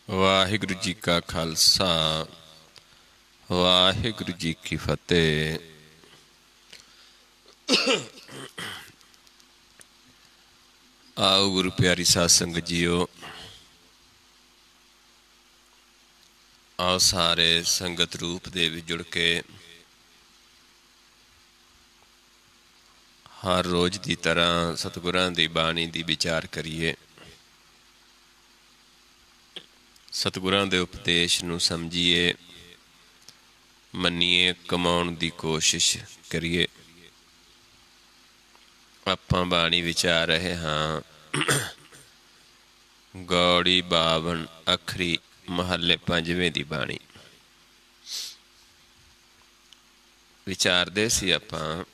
ਵਾਹਿਗੁਰੂ ਜੀ ਕਾ ਖਾਲਸਾ ਵਾਹਿਗੁਰੂ ਜੀ ਕੀ ਫਤਿਹ। ਆਓ ਗੁਰੂ ਪਿਆਰੀ ਸਾਧ ਸੰਗਤ ਜੀਓ, ਆਓ ਸਾਰੇ ਸੰਗਤ ਰੂਪ ਦੇ ਵਿੱਚ ਜੁੜ ਕੇ ਹਰ ਰੋਜ਼ ਦੀ ਤਰ੍ਹਾਂ ਸਤਿਗੁਰਾਂ ਦੀ ਬਾਣੀ ਦੀ ਵਿਚਾਰ ਕਰੀਏ, ਸਤਿਗੁਰਾਂ ਦੇ ਉਪਦੇਸ਼ ਨੂੰ ਸਮਝੀਏ, ਮੰਨੀਏ, ਕਮਾਉਣ ਦੀ ਕੋਸ਼ਿਸ਼ ਕਰੀਏ। ਆਪਾਂ ਬਾਣੀ ਵਿਚਾਰ ਰਹੇ ਹਾਂ ਗੌੜੀ 52 ਅੱਖਰੀ ਮਹੱਲੇ 5ਵੇਂ ਦੀ ਬਾਣੀ ਵਿਚਾਰਦੇ ਸੀ ਆਪਾਂ।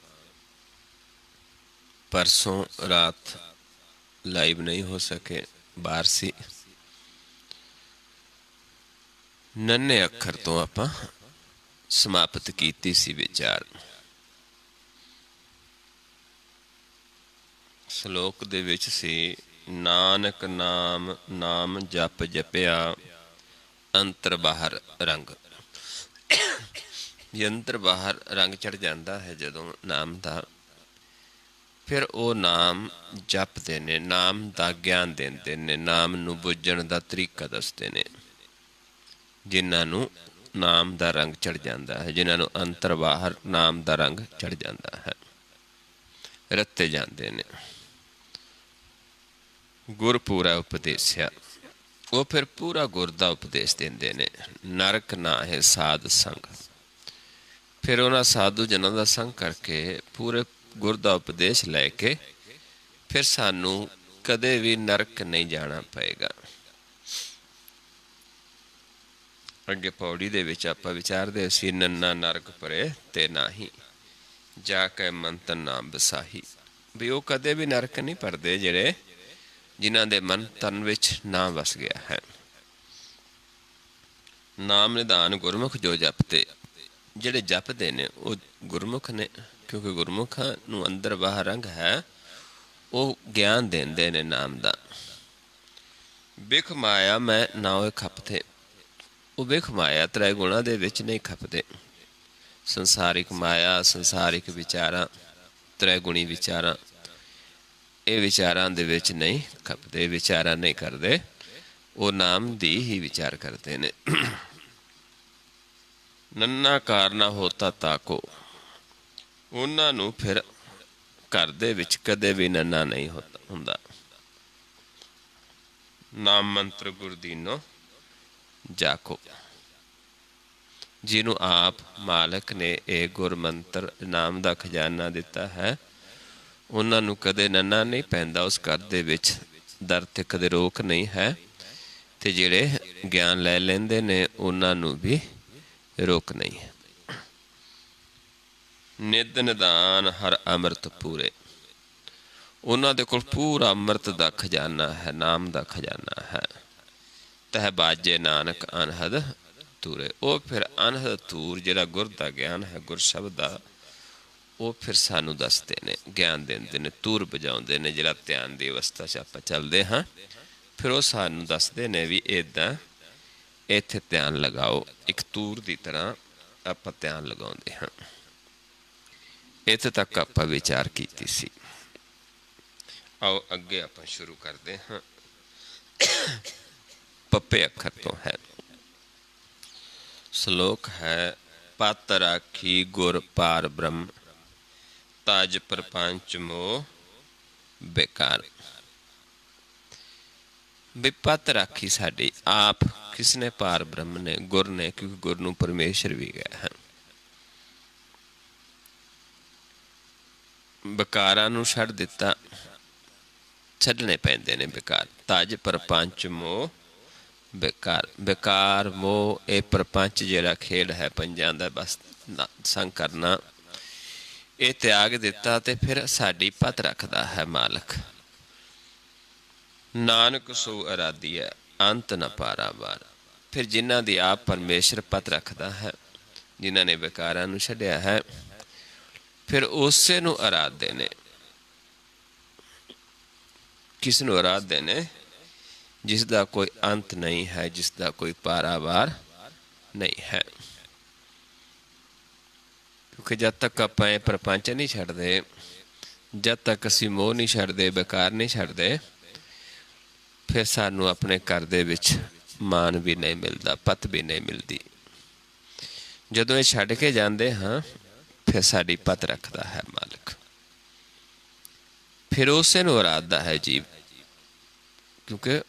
ਪਰਸੋਂ ਰਾਤ ਲਾਈਵ ਨਹੀਂ ਹੋ ਸਕੇ, ਬਾਹਰ ਸੀ। ਨੰਨੇ ਅੱਖਰ ਤੋਂ ਆਪਾਂ ਸਮਾਪਤ ਕੀਤੀ ਸੀ ਵਿਚਾਰ। ਸ਼ਲੋਕ ਦੇ ਵਿੱਚ ਸੀ, ਨਾਨਕ ਨਾਮ ਨਾਮ ਜਪ ਜਪਿਆ ਅੰਤਰ ਬਾਹਰ ਰੰਗ। ਜੇ ਅੰਤਰ ਬਾਹਰ ਰੰਗ ਚੜ ਜਾਂਦਾ ਹੈ ਜਦੋਂ ਨਾਮ ਦਾ, ਫਿਰ ਉਹ ਨਾਮ ਜਪਦੇ ਨੇ, ਨਾਮ ਦਾ ਗਿਆਨ ਦਿੰਦੇ ਨੇ, ਨਾਮ ਨੂੰ ਬੁੱਝਣ ਦਾ ਤਰੀਕਾ ਦੱਸਦੇ ਨੇ। ਜਿਨ੍ਹਾਂ ਨੂੰ ਨਾਮ ਦਾ ਰੰਗ ਚੜ ਜਾਂਦਾ ਹੈ, ਜਿਨ੍ਹਾਂ ਨੂੰ ਅੰਤਰ ਬਾਹਰ ਨਾਮ ਦਾ ਰੰਗ ਚੜ ਜਾਂਦਾ ਹੈ, ਰੱਤੇ ਜਾਂਦੇ ਨੇ। ਗੁਰ ਪੂਰਾ ਉਪਦੇਸਿਆ, ਉਹ ਫਿਰ ਪੂਰਾ ਗੁਰ ਦਾ ਉਪਦੇਸ਼ ਦਿੰਦੇ ਨੇ। ਨਰਕ ਨਾ ਹੈ ਸਾਧ ਸੰਗ, ਫਿਰ ਉਹਨਾਂ ਸਾਧੂ ਜਨਾਂ ਦਾ ਸੰਗ ਕਰਕੇ ਪੂਰੇ ਗੁਰ ਦਾ ਉਪਦੇਸ਼ ਲੈ ਕੇ ਫਿਰ ਸਾਨੂੰ ਕਦੇ ਵੀ ਨਰਕ ਨਹੀਂ ਜਾਣਾ ਪਏਗਾ। ਅੱਗੇ ਪੌੜੀ ਦੇ ਵਿੱਚ ਆਪਾਂ ਵਿਚਾਰਦੇ ਸੀ, ਨੰਨਾ ਨਰਕ ਪਰੇ ਤੇ ਨਾਹੀ ਜਾ ਕੇ ਮਨ ਤਨ ਨਾਮ ਵਸਾਹੀ। ਵੀ ਉਹ ਕਦੇ ਵੀ ਨਰਕ ਨਹੀਂ ਭਰਦੇ ਜਿਹੜੇ ਜਿਨ੍ਹਾਂ ਦੇ ਮਨ ਤਨ ਵਿੱਚ ਨਾ ਵਸ ਗਿਆ ਹੈ। ਨਾਮ ਨਿਧਾਨ ਗੁਰਮੁਖ ਜੋ ਜਪਤੇ, ਜਿਹੜੇ ਜਪਦੇ ਨੇ ਉਹ ਗੁਰਮੁਖ ਨੇ, ਕਿਉਂਕਿ ਗੁਰਮੁਖਾਂ ਨੂੰ ਅੰਦਰ ਬਾਹਰ ਰੰਗ ਹੈ। ਉਹ ਗਿਆਨ ਦਿੰਦੇ ਨੇ ਨਾਮ ਦਾ। ਬਿਖ ਮਾਇਆ ਮੈਂ ਨਾ ਹੋਏ ਖਪਤੇ, ਉਹ ਬਿਖ ਮਾਇਆ ਤ੍ਰੈ ਗੁਣਾਂ ਦੇ ਵਿੱਚ ਨਹੀਂ ਖਪਦੇ। ਸੰਸਾਰਿਕ ਮਾਇਆ, ਸੰਸਾਰਿਕ ਵਿਚਾਰਾਂ, ਤ੍ਰੈ ਗੁਣੀ ਵਿਚਾਰਾਂ, ਇਹ ਵਿਚਾਰਾਂ ਦੇ ਵਿੱਚ ਨਹੀਂ ਖਪਦੇ, ਵਿਚਾਰਾਂ ਨਹੀਂ ਕਰਦੇ। ਉਹ ਨਾਮ ਦੀ ਹੀ ਵਿਚਾਰ ਕਰਦੇ ਨੇ। ਨੰਨਾ ਕਾਰਨਾ ਹੋਤਾ ਤਾਕੋ, ਉਹਨਾਂ ਨੂੰ ਫਿਰ ਘਰ ਦੇ ਵਿੱਚ ਕਦੇ ਵੀ ਨੰਨਾ ਨਹੀਂ ਹੁੰਦਾ। ਨਾਮ ਮੰਤਰ ਗੁਰਦੀਨੋ ਜਾਕੋ, ਜਿਹਨੂੰ ਆਪ ਮਾਲਕ ਨੇ ਇਹ ਗੁਰ ਮੰਤਰ ਨਾਮ ਦਾ ਖਜ਼ਾਨਾ ਦਿੱਤਾ ਹੈ, ਉਹਨਾਂ ਨੂੰ ਕਦੇ ਨੰਨਾ ਨਹੀਂ ਪੈਂਦਾ। ਉਸ ਘਰ ਦੇ ਵਿੱਚ ਦਰ ਤੇ ਕਦੇ ਰੋਕ ਨਹੀਂ ਹੈ, ਤੇ ਜਿਹੜੇ ਗਿਆਨ ਲੈ ਲੈਂਦੇ ਨੇ ਉਹਨਾਂ ਨੂੰ ਵੀ ਰੋਕ ਨਹੀਂ ਹੈ। ਨਿੱਧ ਨਿਦਾਨ ਹਰ ਅੰਮ੍ਰਿਤ ਪੂਰੇ, ਉਹਨਾਂ ਦੇ ਕੋਲ ਪੂਰਾ ਅੰਮ੍ਰਿਤ ਦਾ ਖਜ਼ਾਨਾ ਹੈ, ਨਾਮ ਦਾ ਖਜ਼ਾਨਾ ਹੈ। ਤਹਿ ਬਾਜੇ ਨਾਨਕ ਅਨਹਦ ਤੂਰੇ, ਉਹ ਫਿਰ ਅਨਹਦ ਤੂਰ ਜਿਹੜਾ ਗੁਰ ਦਾ ਗਿਆਨ ਹੈ, ਗੁਰ ਸ਼ਬਦ ਦਾ, ਉਹ ਫਿਰ ਸਾਨੂੰ ਦੱਸਦੇ ਨੇ, ਗਿਆਨ ਦਿੰਦੇ ਨੇ, ਤੂਰ ਵਜਾਉਂਦੇ ਨੇ। ਜਿਹੜਾ ਧਿਆਨ ਦੀ ਅਵਸਥਾ 'ਚ ਆਪਾਂ ਚੱਲਦੇ ਹਾਂ, ਫਿਰ ਉਹ ਸਾਨੂੰ ਦੱਸਦੇ ਨੇ ਵੀ ਇੱਦਾਂ ਇੱਥੇ ਧਿਆਨ ਲਗਾਓ। ਇੱਕ ਤੂਰ ਦੀ ਤਰ੍ਹਾਂ ਆਪਾਂ ਧਿਆਨ ਲਗਾਉਂਦੇ ਹਾਂ। ਇੱਥੇ ਤੱਕ ਆਪਾਂ ਵਿਚਾਰ ਕੀਤੀ ਸੀ। ਆਓ ਅੱਗੇ ਆਪਾਂ ਸ਼ੁਰੂ ਕਰਦੇ ਹਾਂ। ਪੱਪੇ ਅੱਖਰ ਤੋਂ ਹੈ। ਸ਼ਲੋਕ ਹੈ, ਪਤ ਰਾਖੀ ਗੁਰ ਪਾਰ ਬ੍ਰਹਮ ਤਾਜ ਪ੍ਰਪੰਚ ਮੋਹ ਬੇਕਾਰ। ਵਿਪਤ ਰਾਖੀ ਸਾਡੀ ਆਪ ਕਿਸ ਨੇ? ਪਾਰ ਬ੍ਰਹਮ ਨੇ, ਗੁਰ ਨੇ, ਕਿਉਂਕਿ ਗੁਰ ਨੂੰ ਪਰਮੇਸ਼ਰ ਵੀ ਗਿਆ ਹੈ। ਬਕਾਰਾਂ ਨੂੰ ਛੱਡ ਦਿੱਤਾ, ਛੱਡਣੇ ਪੈਂਦੇ ਨੇ ਬੇਕਾਰ। ਤਾਜ ਪ੍ਰਪੰਚ ਮੋਹ ਬੇਕਾਰ, ਬੇਕਾਰ ਮੋਹ, ਇਹ ਪ੍ਰਪੰਚ ਜਿਹੜਾ ਖੇਡ ਹੈ ਪੰਜਾਂ ਦਾ, ਬਸ ਸੰਗ ਕਰਨਾ, ਇਹ ਤਿਆਗ ਦਿੱਤਾ ਤੇ ਫਿਰ ਸਾਡੀ ਪਤ ਰੱਖਦਾ ਹੈ ਮਾਲਕ। ਨਾਨਕ ਸੋ ਅਰਾਧੀ ਹੈ ਅੰਤ ਨ ਪਾਰਾਵਾਰ, ਫਿਰ ਜਿਨ੍ਹਾਂ ਦੀ ਆਪ ਪਰਮੇਸ਼ਰ ਪਤ ਰੱਖਦਾ ਹੈ, ਜਿਨ੍ਹਾਂ ਨੇ ਬੇਕਾਰਾਂ ਨੂੰ ਛੱਡਿਆ ਹੈ, ਫਿਰ ਉਸੇ ਨੂੰ ਅਰਾਧਦੇ ਨੇ। ਕਿਸ ਨੂੰ ਅਰਾਧਦੇ ਨੇ? जिसका कोई अंत नहीं है, जिसका कोई पारावार नहीं है। क्योंकि जब तक ਆਪਾਂ ਇਹ ਪ੍ਰਪੰਚ नहीं ਛੱਡਦੇ, जब तक ਅਸੀਂ मोह नहीं ਛੱਡਦੇ, बेकार नहीं ਛੱਡਦੇ, फिर सानू अपने घर दे विच मान भी नहीं मिलता, पत भी नहीं मिलती। जदों ये छड्ड के जाते हाँ, फिर साड़ी पत रखता है मालिक, फिर उसे नूं आराधदा है जीव, क्योंकि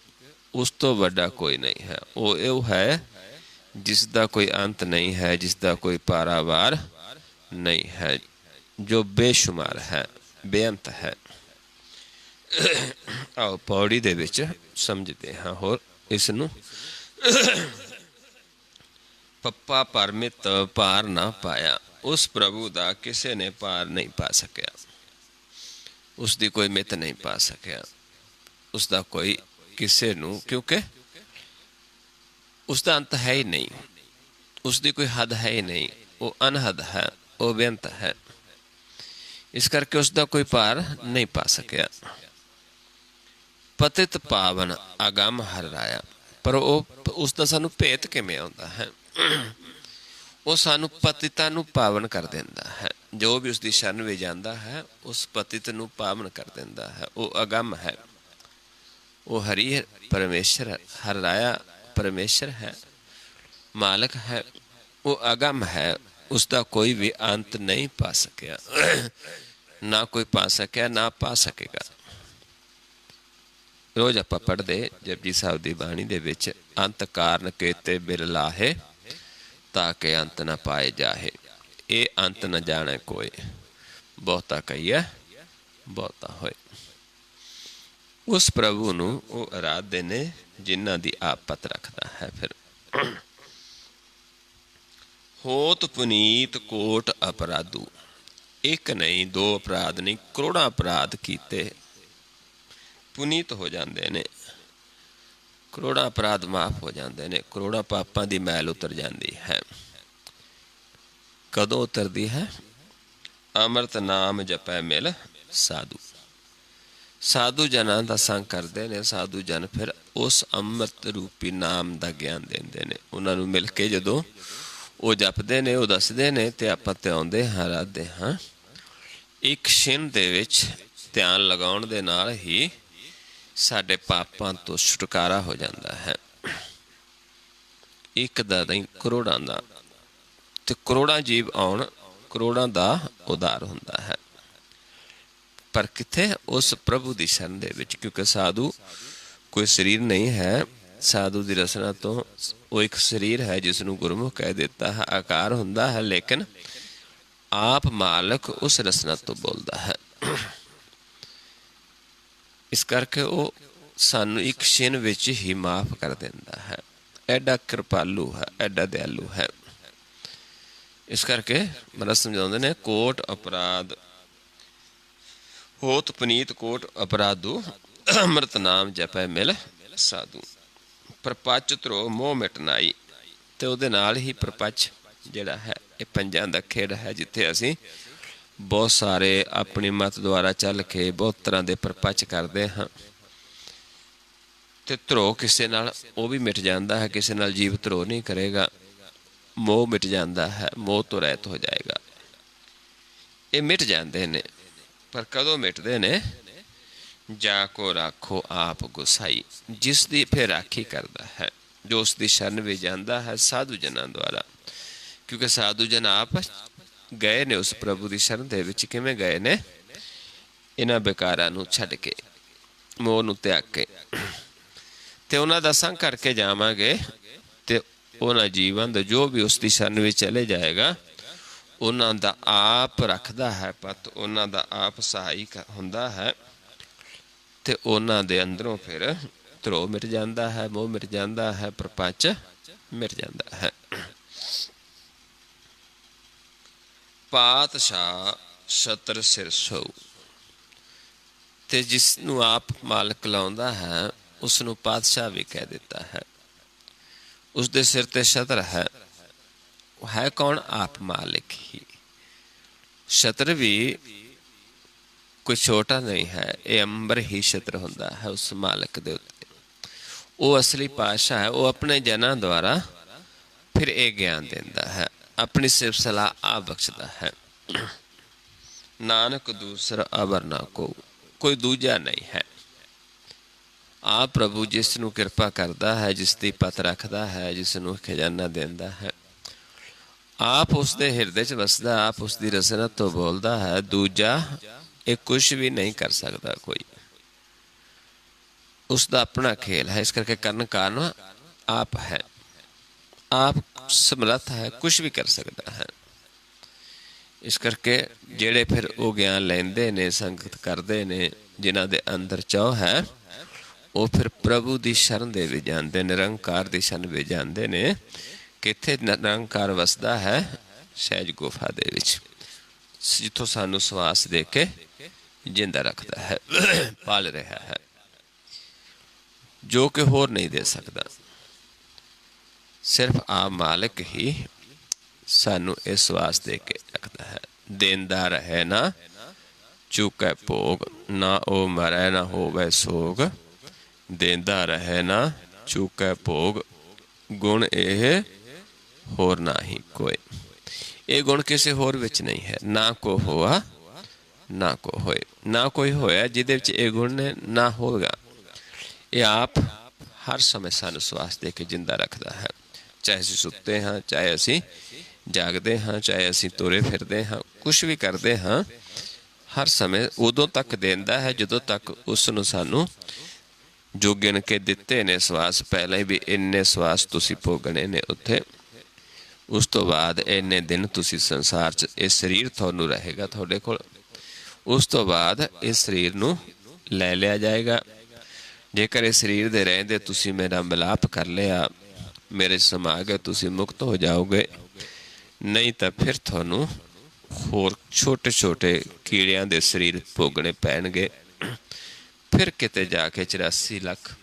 उस तो वड्डा कोई नहीं है। वो है जिसका कोई अंत नहीं है, जिसका कोई पारावार नहीं है, जो बेशुमार है, बेअंत है। आओ पौड़ी दे विच समझते हाँ होर इस नूं। पप्पा परमित पार ना पाया, उस प्रभु दा किसे ने पार नहीं पा सकिया, उसकी कोई मित नहीं पा सकिया, उसका कोई किसे नूं, क्योंकि उसका अंत है ही नहीं, उसकी कोई हद है ही नहीं, वो अनहद है, वो बेअंत है। इस करके उसका कोई पार नहीं पा सकिया। पतित पावन अगम हर राया, पर उसका सानू भेत किवें आउंदा है? वो सानू पतितां नूं पावन कर देंदा है। जो भी उसकी शरण में जाता है, उस पतित नूं पावन कर देंदा है। वो अगम है, वो हरि परमेश्वर, हर राया परमेश्वर है, मालिक है, वो अगम है, उसका कोई भी अंत नहीं पा सकिया, ना कोई पा सकिया, ना पा सकेगा। रोज़ आप पढ़ते जपजी साहब की बाणी दे विच, अंत कारण केते बिल लाहे, ताके अंत न पाए जाहे, ये अंत न जाने कोई, बहुता कहिए बहुता होए। उस प्रभु नूं वो आराधदे ने जिन्हां दी आप पत रखदा है। फिर होत पुनीत कोट अपराधू, एक नहीं दो अपराध नहीं, करोड़ां अपराध कीते पुनीत हो जाते ने, करोड़ां अपराध माफ हो जाते हैं, करोड़ां पापां दी मैल उतर जाती है। कदों उतरती है? अमृत नाम जपै मिल साधु, साधु जनां दा संग करते हैं। साधु जन फिर उस अमृत रूपी नाम का ज्ञान देंदे ने। उन्हां नूं मिल के जदों वो जपदे ने, वो दसदे ने, ते आपां ते आउंदे हां, राधदे हां। एक छिन दे विच ध्यान लगाउण दे नाल ही साडे पापां तो छुटकारा हो जाता है। एक दा नहीं, करोड़ां दा, ते करोड़ां जीव आउण, करोड़ां दा उद्धार हुंदा है। पर किथे? उस प्रभु की शरण दे विच। क्योंकि साधु कोई शरीर नहीं है, साधु की रचना तो वो एक शरीर है जिसनों गुरमुख कह देता है, आकार हुंदा है, लेकिन आप मालिक उस रचना तो बोलता है। इस करके वो सानू एक छिन विच ही माफ कर देंदा है। एडा कृपालू है, एडा दयालु है। इस करके मतलब समझाते ने, कोट अपराध होत पुनीत कोट अपराधू, अमृत नाम जपै मिल साधु। प्रपच ध्रो मोह मिटनाई, ते उहदे नाल ही प्रपच जिहड़ा है ये पंजां दा खेड़ है, जिथे असीं बहुत सारे अपनी मत द्वारा चल के बहुत तरह के प्रपच करते हाँ, तो ध्रो किसी नाल वो भी मिट जाता है, किसी नाल जीव ध्रो नहीं करेगा, मोह मिट जाता है, मोह तो रहत हो जाएगा। ये मिट जाते ने, पर कदों मिटते ने? जाको राखो आप गुसाई, जिसकी फिर राखी करता है, जो उसकी शरण भी जाता है साधु जनां द्वारा। क्योंकि साधु जन आप गए ने उस प्रभु की शरण दे विच, किवें गए ने? इन्हां बेकारां नूं छड्ड के, मोह नूं त्याग के, ते उन्हां दा संग करके जावांगे, ते उन्हां जीवां दा जो भी उसकी शरण विच चले जाएगा, उन्हां दा आप रखदा है पत, उन्हां दा आप सहाई हुंदा है, ते उन्हां दे अंदरों फिर ध्रो मिट जाता है, मोह मिट जाता है, प्रपंच मिट जाता है। पातशाह छत्र सिर सौ, ते जिसनों आप मालिक लाउंदा है उसनों पातशाह भी कह देता है। उसके सिर ते छत्र है कौन? आप मालिक ही। छत्र भी कोई छोटा नहीं है, ये अंबर ही छत्र हुंदा है उस मालिक दे उत्ते। वो असली पातशाह है, वो अपने जनां द्वारा फिर ये ज्ञान देंदा है, अपनी सिर्फ सलाह आप बख्शदा है। नानक दूसरा अबर ना को, कोई दूजा नहीं है। आप प्रभु जिस नूं किरपा करता है, जिस दी पत रखता है, जिस नूं खजाना देंदा है, आप उसके हिरदे च वसदा, आप उसकी रसना तो बोलता है। दूजा ये कुछ भी नहीं कर सकता कोई, उसका अपना खेल है। इस करके करन कारण आप है, आप समर्थ है, कुछ भी कर सकता है। इस करके जेड़े फिर वो ज्ञान लेंदे ने, संगत करते ने, जिन्हां दे अंदर चाह है, वो फिर प्रभु की शरण दे भी जाते, निरंकार की शरण भी जाते ने। कित्थे निरंकार वसदा है? सहज गुफा दे विच, जिथों सानू सवास दे के जिंदा रखता है, पाल रहा है, जो कि होर नहीं दे सकता। सिर्फ आप मालिक ही सानू इस सवास दे के रखता है। देंदा रहे ना चुकै भोग, ना ओ मरै ना होवै सोग। देंदा रहे ना चुकै भोग, गुण एह होर ना ही कोई। ये गुण किसी होर विच नहीं है। ना को होआ ना को होए, ना कोई होया जिहदे विच ये गुण ने, ना होगा। ये आप हर समय सानू सवास दे के जिंदा रखता है। चाहे असीं सुत्ते हाँ, चाहे असीं जागते हाँ, चाहे असीं तुरे फिरते हाँ, कुछ भी करते हाँ, हर समय उदों तक देंदा है जदों तक उसनूं सानू जो गिन के दिते ने सवास, पहले भी इन्ने सवास तुसीं भोगने ने उत्थे, उस तो बाद इन्ने दिन तुसीं संसार च, ये शरीर तुहानूं रहेगा तुहाडे कोल, उस तो बाद इस शरीर नूं लै लिया जाएगा। जेकर इस शरीर दे रहंदे तुसीं मेरा मिलाप कर लिया, मेरे समा गए, तुसीं मुक्त हो जाओगे। नहीं तो फिर तुहानूं होर छोटे छोटे कीड़ियां दे शरीर भोगने पैणगे। फिर किते जाके 84 लाख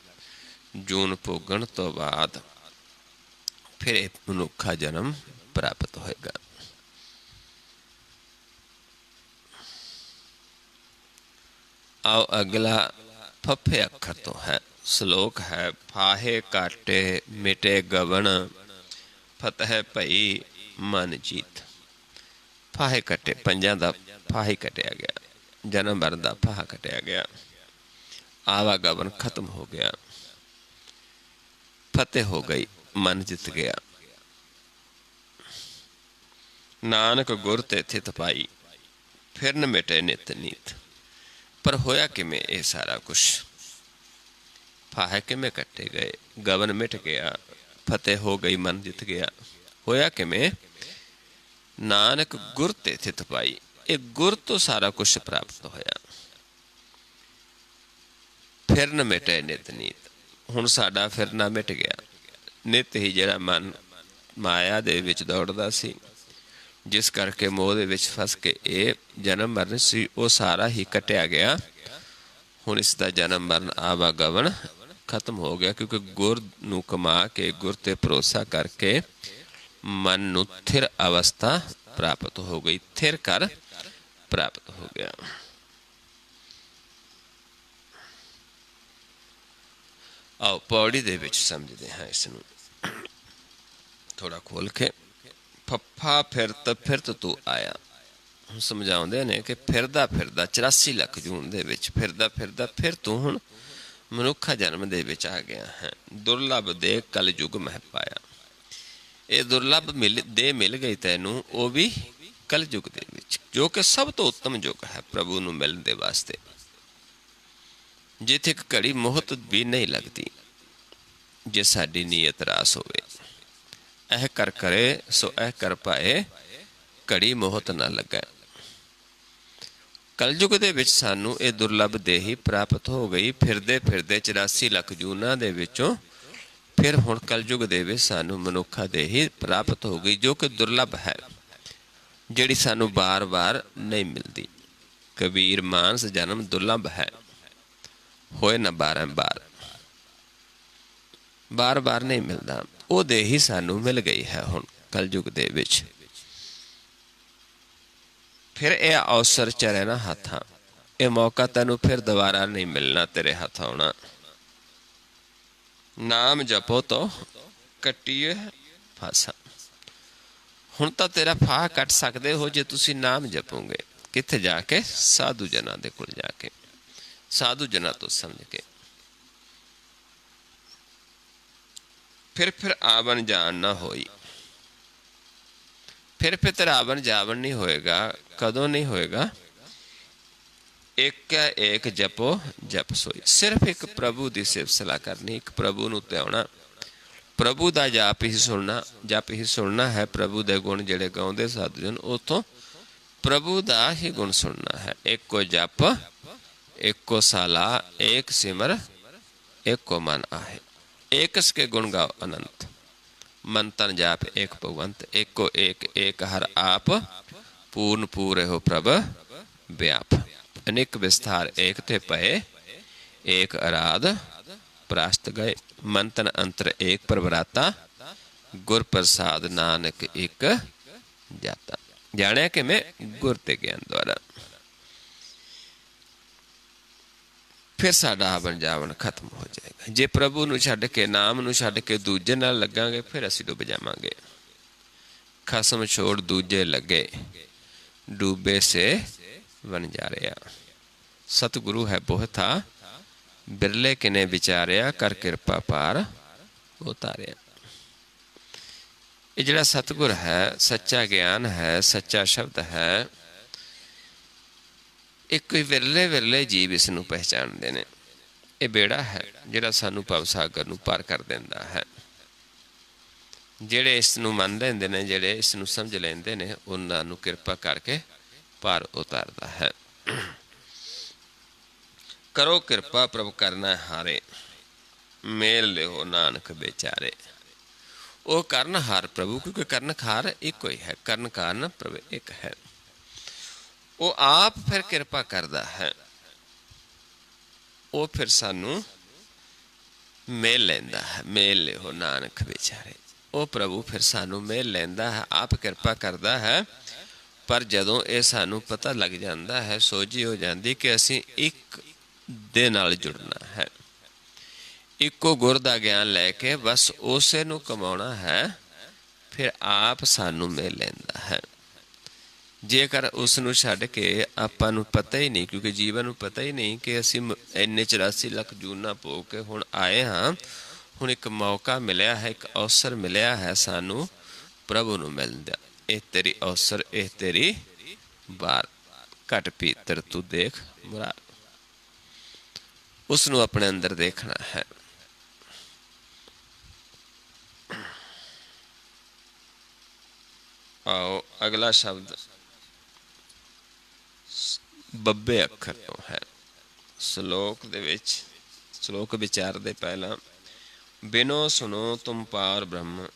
जून भोगण तो बाद फिर एक मनुखा जन्म प्राप्त होएगा। आओ अगला फफे अखर तो है श्लोक है। फाहे काटे मिटे गवन, फतह भई मन जीत। फाहे कटे, पंजां दा फाही कटिया गया, जन्म मरण दा फाहा कटिया गया, आवागमन खत्म हो गया, फतेह हो गई, मन जित गया। नानक गुर ते थित पाई, फिर न मिटे नित नीत। पर होया किमें ये सारा कुछ? फाहे किमें कट्टे गए, गवन मिट गया, फतेह हो गई, मन जित गया। होया किमें? नानक गुर ते थित पाई, ये गुर तो सारा कुछ प्राप्त होया। फिर न मिटे नित नीत, हुण साडा फिरना मिट गया। नित ही जिहड़ा मन माया दे विच दौड़दा सी, जिस करके मोह दे विच फस के ये जन्म मरण सी, वो सारा ही कटिया गया। हुण इसदा जन्म मरण आवागमन खत्म हो गया, क्योंकि गुर नूं कमा के, गुर ते भरोसा करके मन नूं थिर अवस्था प्राप्त हो गई, थिर कर प्राप्त हो गया। आओ पौड़ी दे विच समझदे हैं इसनूं थोड़ा खोल के। फफा फिरत तू आया, समझाउंदे ने कि फिरदा फिरदा 84 लाख जून दे विच फिरदा फिरदा फिर तू हुण मनुखा जन्म दे विच आ गया है। दुर्लभ दे कल युग मह पाया। ये दुर्लभ मिल गई तैनू, वो भी कल युग दे विच, जो कि सब तो उत्तम युग है प्रभु नूं मिलण दे वास्ते, जिथे एक घड़ी मोहत भी नहीं लगती। जे साडी नीयत रास होवे, एह कर करे सो एह कर पाए, घड़ी मोहत ना लगे। कलयुग दे विच सानू ये दुर्लभ देही प्राप्त हो गई। फिरदे फिरदे 84 लाख जूना दे विचों फिर हुण कलयुग दे विच सानू मनुखा देही प्राप्त हो गई, जो कि दुर्लभ है, जिहड़ी सानू बार बार नहीं मिलती। कबीर मानस जन्म दुर्लभ है, होए ना बारंबार, बार बार नहीं मिलता। वो देही सानू मिल गई है हुण कलयुग दे विच। फिर यह अवसर चले ना हाथां, यह मौका तेनू फिर दोबारा नहीं मिलना, तेरे हाथ आउणा। नाम जपो तो कट्टिए फासा। हुण तां तेरा फाह कट सकदे हो जे तुसीं नाम जपोगे। कित्थे जाके? साधु जनां दे कोल जाके, साधु जनां तो समझ के। फिर आवन जान ना होई। फिर तेरा आवन जावन नहीं होएगा। कदों नहीं होएगा? एक है एक जपो जप सोई। सिर्फ एक प्रभु की सिफत सलाह करनी, एक प्रभु नूं ध्याना, प्रभु का जाप ही सुनना, जप ही सुनना है। प्रभु के गुण जिहड़े गाउंदे साधु जन, उतों प्रभु का ही गुण सुनना है। एको जप एको साला, एक सिमर एको मन आहे। एकस के गुण गाओ अनंत, मन तन जाप एक भगवंत। एको एक एक हर आप, पूर्ण पूरे हो प्रभ व्याप। अनेक विस्तार एक ते पए, एक आराध प्रास्त गए। मन तन अंतर एक प्रभराता, गुर प्रसाद नानक एक जाता। जाने कि मैं गुर ते ज्ञान द्वारा। फिर साडा आवन जावन खत्म हो जाएगा। जे प्रभु नूं छड्ड के, नाम नूं छड्ड के दूजे नाल लगांगे, फिर असीं डुब जावांगे। खसम छोड़ दूजे लगे, डूबे से वनजारिया। सतगुरु है बोहता, बिरले किने विचारिया, कर किरपा पार उतारिया। ये जिहड़ा सतगुर है, सच्चा ज्ञान है, सच्चा शब्द है, एक कोई विरले विरले जीव इस नूं पहचानते ने। ये बेड़ा है जिहड़ा सानूं भवसागर नूं पार कर दिंदा है। जिहड़े इस नूं मन लैंदे ने, जिहड़े इस नूं समझ लैंदे ने, उन्हां नूं किरपा करके पार उतारदा है। करो किरपा प्रभु करना हारे, मेल लिहो नानक बेचारे। वो करन हार प्रभु, क्योंकि करन खार एक ही है, करन कारण प्रभु एक है। वो आप फिर किरपा करता है, वो फिर सानू मेल लैंदा है। मेल लिहो नानक बेचारे। वो प्रभु फिर सानू मेल लैंदा है, आप किरपा करता है। पर जदों ये सानू पता लग जाता है, सोझी हो जाती कि असीं एक दे नाल जुड़ना है, इको गुर दा ज्ञान लैके बस उसे नू कमाउणा है, फिर आप सानू मेल लैंदा है। जेकर उसनूं छड्ड के आपां नूं पता ही नहीं, क्योंकि जीवन नूं पता ही नहीं कि असीं इन्ने 84 ਲੱਖ जूना भोग के हुण आए हाँ, हुण एक मौका मिलिया है, एक अवसर मिलिया है सानू प्रभु नूं मिलण दा। ਇਹ तेरी अवसर, ਇਹ तेरी बार। घट भीतर तू देख मुरार। उसनूं अपने अंदर देखना है। आओ अगला शब्द बब्बे अखर तो है। श्लोक दे विच, श्लोक विचारदे पहला, बिनो सुनो तुम पार ब्रह्म,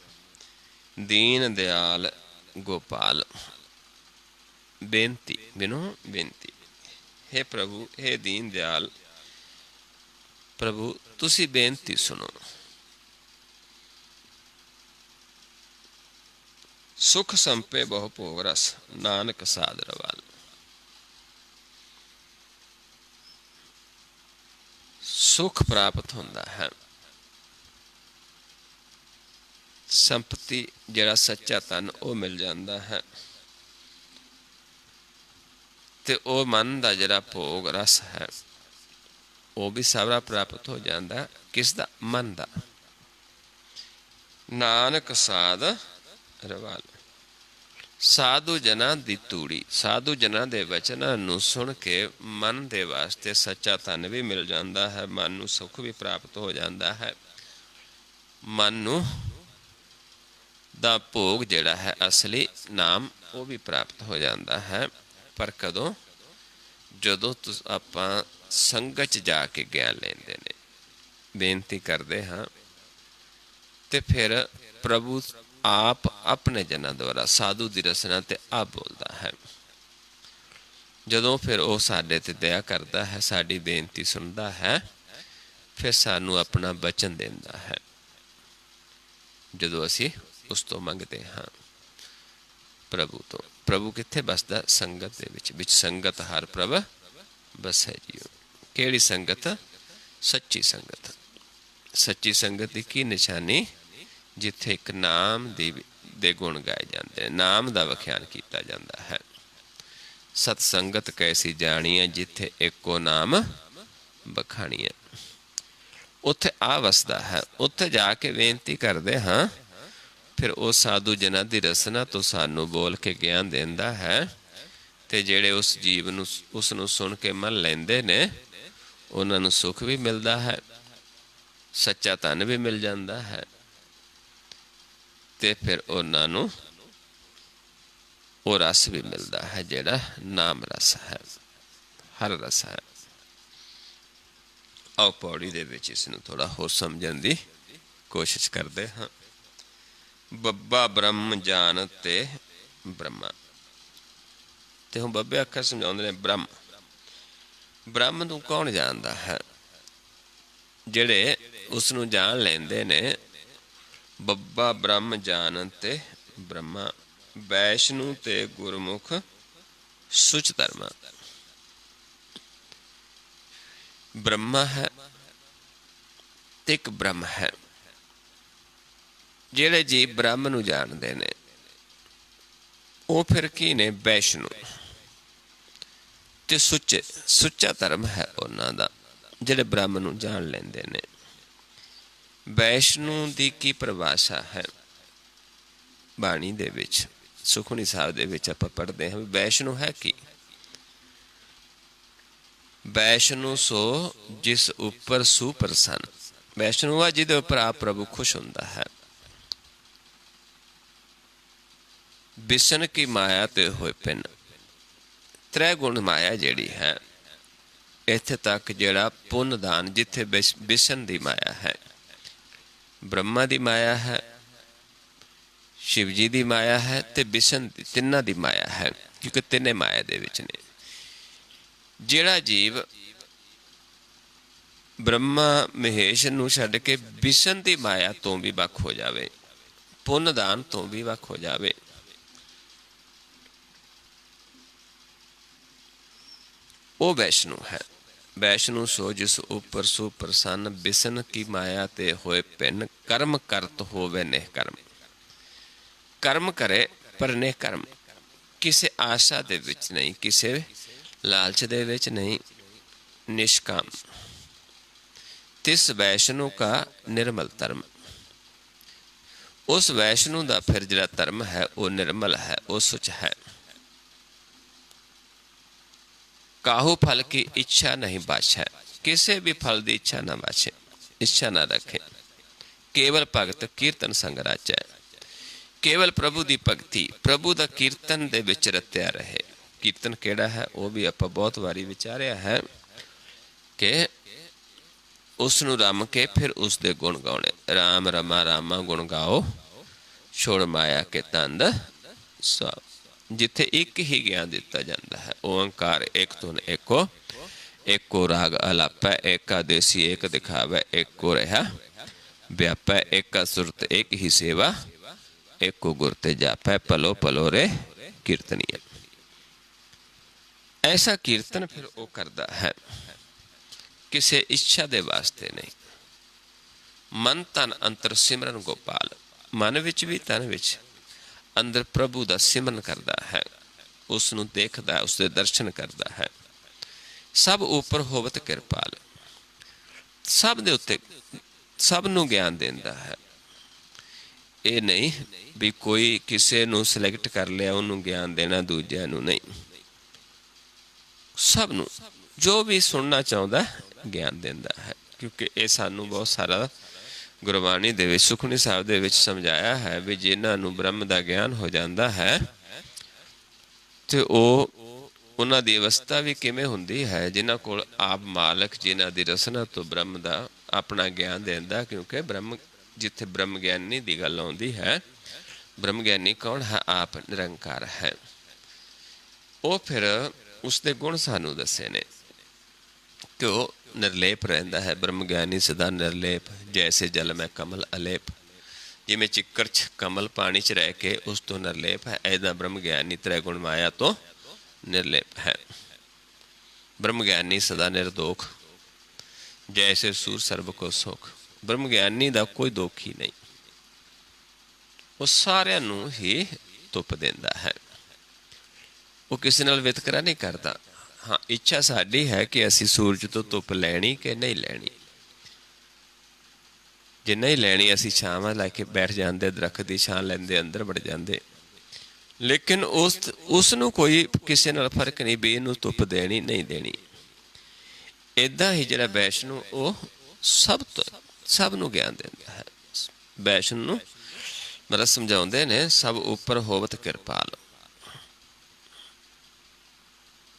दीन दयाल गोपाल। बेनती, बिनो बेनती। हे प्रभु, हे दीन दयाल प्रभु, तुसी बेनती सुनो। सुख संपे बहु भोग रस, नानक साध रवाल। सुख प्राप्त होता है, संपत्ति जिहड़ा सच्चा धन वो मिल जाता है, ते ओ मन का जिहड़ा भोग रस है वो भी सारा प्राप्त हो जाता है। किसदा? मन का। नानक साध रवाल। साधु जना दी तूड़ी, साधु जना दे वचनां नूं सुन के मन दे वास्ते सच्चा धन भी मिल जाता है, मन नूं सुख भी प्राप्त हो जाता है। मन नूं दा भोग जिहड़ा है असली नाम वो भी प्राप्त हो जाता है। पर कदों? जदों आपां संगत च जाके ज्ञान लैंदे ने, बेनती करते हाँ, तो फिर प्रभु आप अपने जना द्वारा साधु की रचना ते आप बोलता है। जदों फिर वो साडे ते दया करता है, साडी बेनती सुनता है, फिर सानू अपना वचन देता है। जदों असी उस तो मंगते हाँ प्रभु तो। प्रभु कित्थे बसदा? संगत दे विच। विच संगत हर प्रभ बसै जियो। केड़ी संगत? सच्ची संगत। सच्ची संगत की निशानी जिथे एक नाम दे गुण गाए जाते हैं, नाम का वख्यान किया जाता है। सतसंगत कैसी जानी है जिथे एको नाम बखानी है। उत्थे आ वसदा है, उत्थे जाके बेनती करते हाँ, फिर वो साधु जिन्ह की रसना तो सानू बोल के ज्ञान देंदा है, ते जेड़े उस जीव नूं उसनूं सुन के मन लेंदे ने उन्हां नूं सुख भी मिलता है, सच्चा धन भी मिल जाता है, ते फिर उन्हां नूं वो रस भी मिलता है जेड़ा नाम रस है, हर रस है। आओ पौड़ी दे विच इसनूं थोड़ा होर समझण दी कोशिश करते हाँ। बब्बा ब्रह्म जान ते ब्रह्मा, ते हुण बब्बे अखर समझाउंदे ने ब्रह्म। ब्रह्म नूं कौन जानदा है? जेड़े उसनूं जान लेंदे ने। बब्बा ब्रह्म जान ते ब्रह्मा, वैष्णु ते गुरमुख सुच धर्मा। ब्रह्मा है ते एक ब्रह्म है। जेड़े जी ब्रह्म नूं जानदे ने वो फिर की ने? वैष्णु ते सुचे, सुच्चा धर्म है उन्हां दा, जेड़े ब्रह्म नूं जान लेंदे ने। वैष्णु दी की परिभाषा है बाणी दे विच, सुखमनी साहिब दे विच आपां पढ़दे हां। वैष्णु है की? वैष्णु सो जिस उपर सुप्रसन्न। वैष्णु आ जिहदे उपर आप प्रभु खुश हुंदा है। बिसन की माया ते होए पिन। त्रै गुण माया जिहड़ी है, इत्थे तक जिहड़ा पुन दान, जिथे बिसन दी माया है, ब्रह्मा दी माया है, शिव जी दी माया है, ते बिसन दी, तिन्ना दी माया है, क्योंकि तिन्ने माया दे विच ने। जिहड़ा जीव ब्रह्मा महेश नूं छड्ड के बिसन दी माया तो भी वख हो जावे, पुन दान तो भी वख हो जावे, वो वैष्णु है। वैष्णु सो जिस ऊपर सुप्रसन्न, बिसन की माया ते होए पिन, कर्म करत होवे निष्कर्म। कर्म करे पर निष्कर्म, किसे आशा दे विच नहीं, किसे लालच दे विच नहीं, निष्काम। तिस वैष्णु का निर्मल धर्म। उस वैष्णु का फिर जिहड़ा धर्म है वो निर्मल है, वो सुच है। काहू फल की इच्छा नहीं बाछे, किसी भी फल की इच्छा ना बाछे, इच्छा ना रखे। केवल भगत कीर्तन संग राजै। केवल प्रभु की भगती, प्रभु का कीर्तन दे विच रत्या रहे। कीर्तन केड़ा है वो भी आपां बहुत वारी विचारिया है कि उसनूं रम के फिर उसदे गुण गाउणे। राम रमा रामा गुण गाओ, छोड़ माया के तंद सब। जिथे एक ही ज्ञान दिता जाता है, ओंकार एक धुन एको, एको राग अलापै, एका देसी एक दिखावै, एको रहा व्यापै, एका सुरत एक ही सेवा, एको गुर ते जापै, पलो पलो रे कीर्तनिया। ऐसा कीर्तन फिर वो करता है, किसी इच्छा दे वास्ते नहीं। मन तन अंतर सिमरन गोपाल। मन विच भी तन विच अंदर प्रभु का सिमरन करता है, उसनूं देखदा है, उसके दर्शन करता है। सब ऊपर होवत किरपाल। सब दे उत्ते सब नूं ज्ञान देंदा है। ये नहीं भी कोई किसी नूं सिलेक्ट कर लिया उन्होंने ज्ञान देना, दूजिया नूं नहीं। सब नूं जो भी सुनना चाहता ज्ञान देंदा है। क्योंकि ये सानू बहुत सारा गुरबाणी दे विच सुखमनी साहिब दे विच समझाया है भी जिन्हां नूं ब्रह्म दा ज्ञान हो जाता है तो उन्हां दी अवस्था भी किवें हुंदी है, जिन्हां कोल आप मालक जिन्हां दी रसना तो ब्रह्म दा अपना ज्ञान देंदा। क्योंकि ब्रह्म जिथे ब्रह्म ज्ञानी दी गल आउंदी है, ब्रह्म ज्ञानी कौन है? आप निरंकार है। वो फिर उसके गुण सानू दसे ने कि वो निर्लेप रहता है। ब्रह्म ज्ञानी सदा निर्लेप, जैसे जल में कमल अलेप। जिमें चिक्कड़ च कमल पानी च रह के उस तो निर्लेप है, ऐदा ब्रह्म ज्ञानी त्रैगुण माया तो निर्लेप है। ब्रह्म ज्ञानी सदा निर्दोख, जैसे सूर सर्व को सुख। ਬ੍ਰਹਮ ਗਿਆਨੀ ਦਾ ਕੋਈ ਦੁੱਖ ਹੀ ਨਹੀਂ, ਉਹ ਸਾਰਿਆਂ ਨੂੰ ਹੀ ਧੁੱਪ ਦਿੰਦਾ ਹੈ। ਉਹ ਕਿਸੇ ਨਾਲ ਵਿਤਕਰਾ ਨਹੀਂ ਕਰਦਾ। ਹਾਂ, ਇੱਛਾ ਸਾਡੀ ਹੈ ਕਿ ਅਸੀਂ ਸੂਰਜ ਤੋਂ ਧੁੱਪ ਲੈਣੀ ਕਿ ਨਹੀਂ ਲੈਣੀ। ਜੇ ਨਹੀਂ ਲੈਣੀ ਅਸੀਂ ਛਾਵਾਂ ਲੈ ਕੇ ਬੈਠ ਜਾਂਦੇ, ਦਰੱਖਤ ਦੀ ਛਾਂ ਲੈਂਦੇ, ਅੰਦਰ ਵੜ ਜਾਂਦੇ। ਲੇਕਿਨ ਉਸ ਨੂੰ ਕੋਈ ਕਿਸੇ ਨਾਲ ਫਰਕ ਨਹੀਂ ਵੀ ਇਹਨੂੰ ਧੁੱਪ ਦੇਣੀ ਨਹੀਂ ਦੇਣੀ। ਇੱਦਾਂ ਹੀ ਜਿਹੜਾ ਵੈਸ਼ਨੂੰ ਉਹ ਸਭ ਨੂੰ ਗਿਆਨ ਦਿੰਦਾ ਹੈ। ਵੈਸ਼ਨੂੰ ਨੂੰ ਮਤਲਬ ਸਮਝਾਉਂਦੇ ਨੇ, ਸਭ ਉੱਪਰ ਹੋਵਤ ਕਿਰਪਾਲ,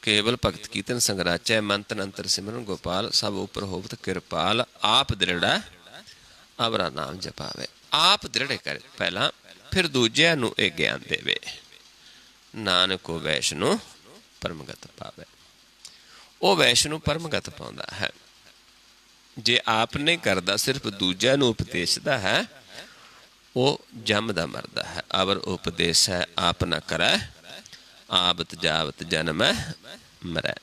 ਕੇਵਲ ਭਗਤ ਕੀਰਤਨ ਸੰਗਰਾਚੈ, ਮੰਤ ਅੰਤਰ ਸਿਮਰਨ ਗੋਪਾਲ, ਸਭ ਉੱਪਰ ਹੋਵਤ ਕਿਰਪਾਲ, ਆਪ ਦ੍ਰਿੜਾ ਅਵਰਾ ਨਾਮ ਜਪਾਵੇ। ਆਪ ਦ੍ਰਿੜ ਕਰੇ ਪਹਿਲਾਂ, ਫਿਰ ਦੂਜਿਆਂ ਨੂੰ ਇਹ ਗਿਆਨ ਦੇਵੇ। ਨਾਨਕੋ ਵੈਸ਼ਨੂੰ ਪਰਮਗਤ ਪਾਵੇ। ਉਹ ਵੈਸ਼ਨੂੰ ਪਰਮਗਤ ਪਾਉਂਦਾ ਹੈ। ਜੇ ਆਪ ਨਹੀਂ ਕਰਦਾ, ਸਿਰਫ ਦੂਜਿਆਂ ਨੂੰ ਉਪਦੇਸ਼ਦਾ ਹੈ, ਉਹ ਜੰਮਦਾ ਮਰਦਾ ਹੈ। ਅਵਰ ਉਪਦੇਸ਼ ਹੈ ਆਪ ਨਾ ਕਰੈ, ਆਵਤ ਜਾਵਤ ਜਨਮੈ ਮਰੈ।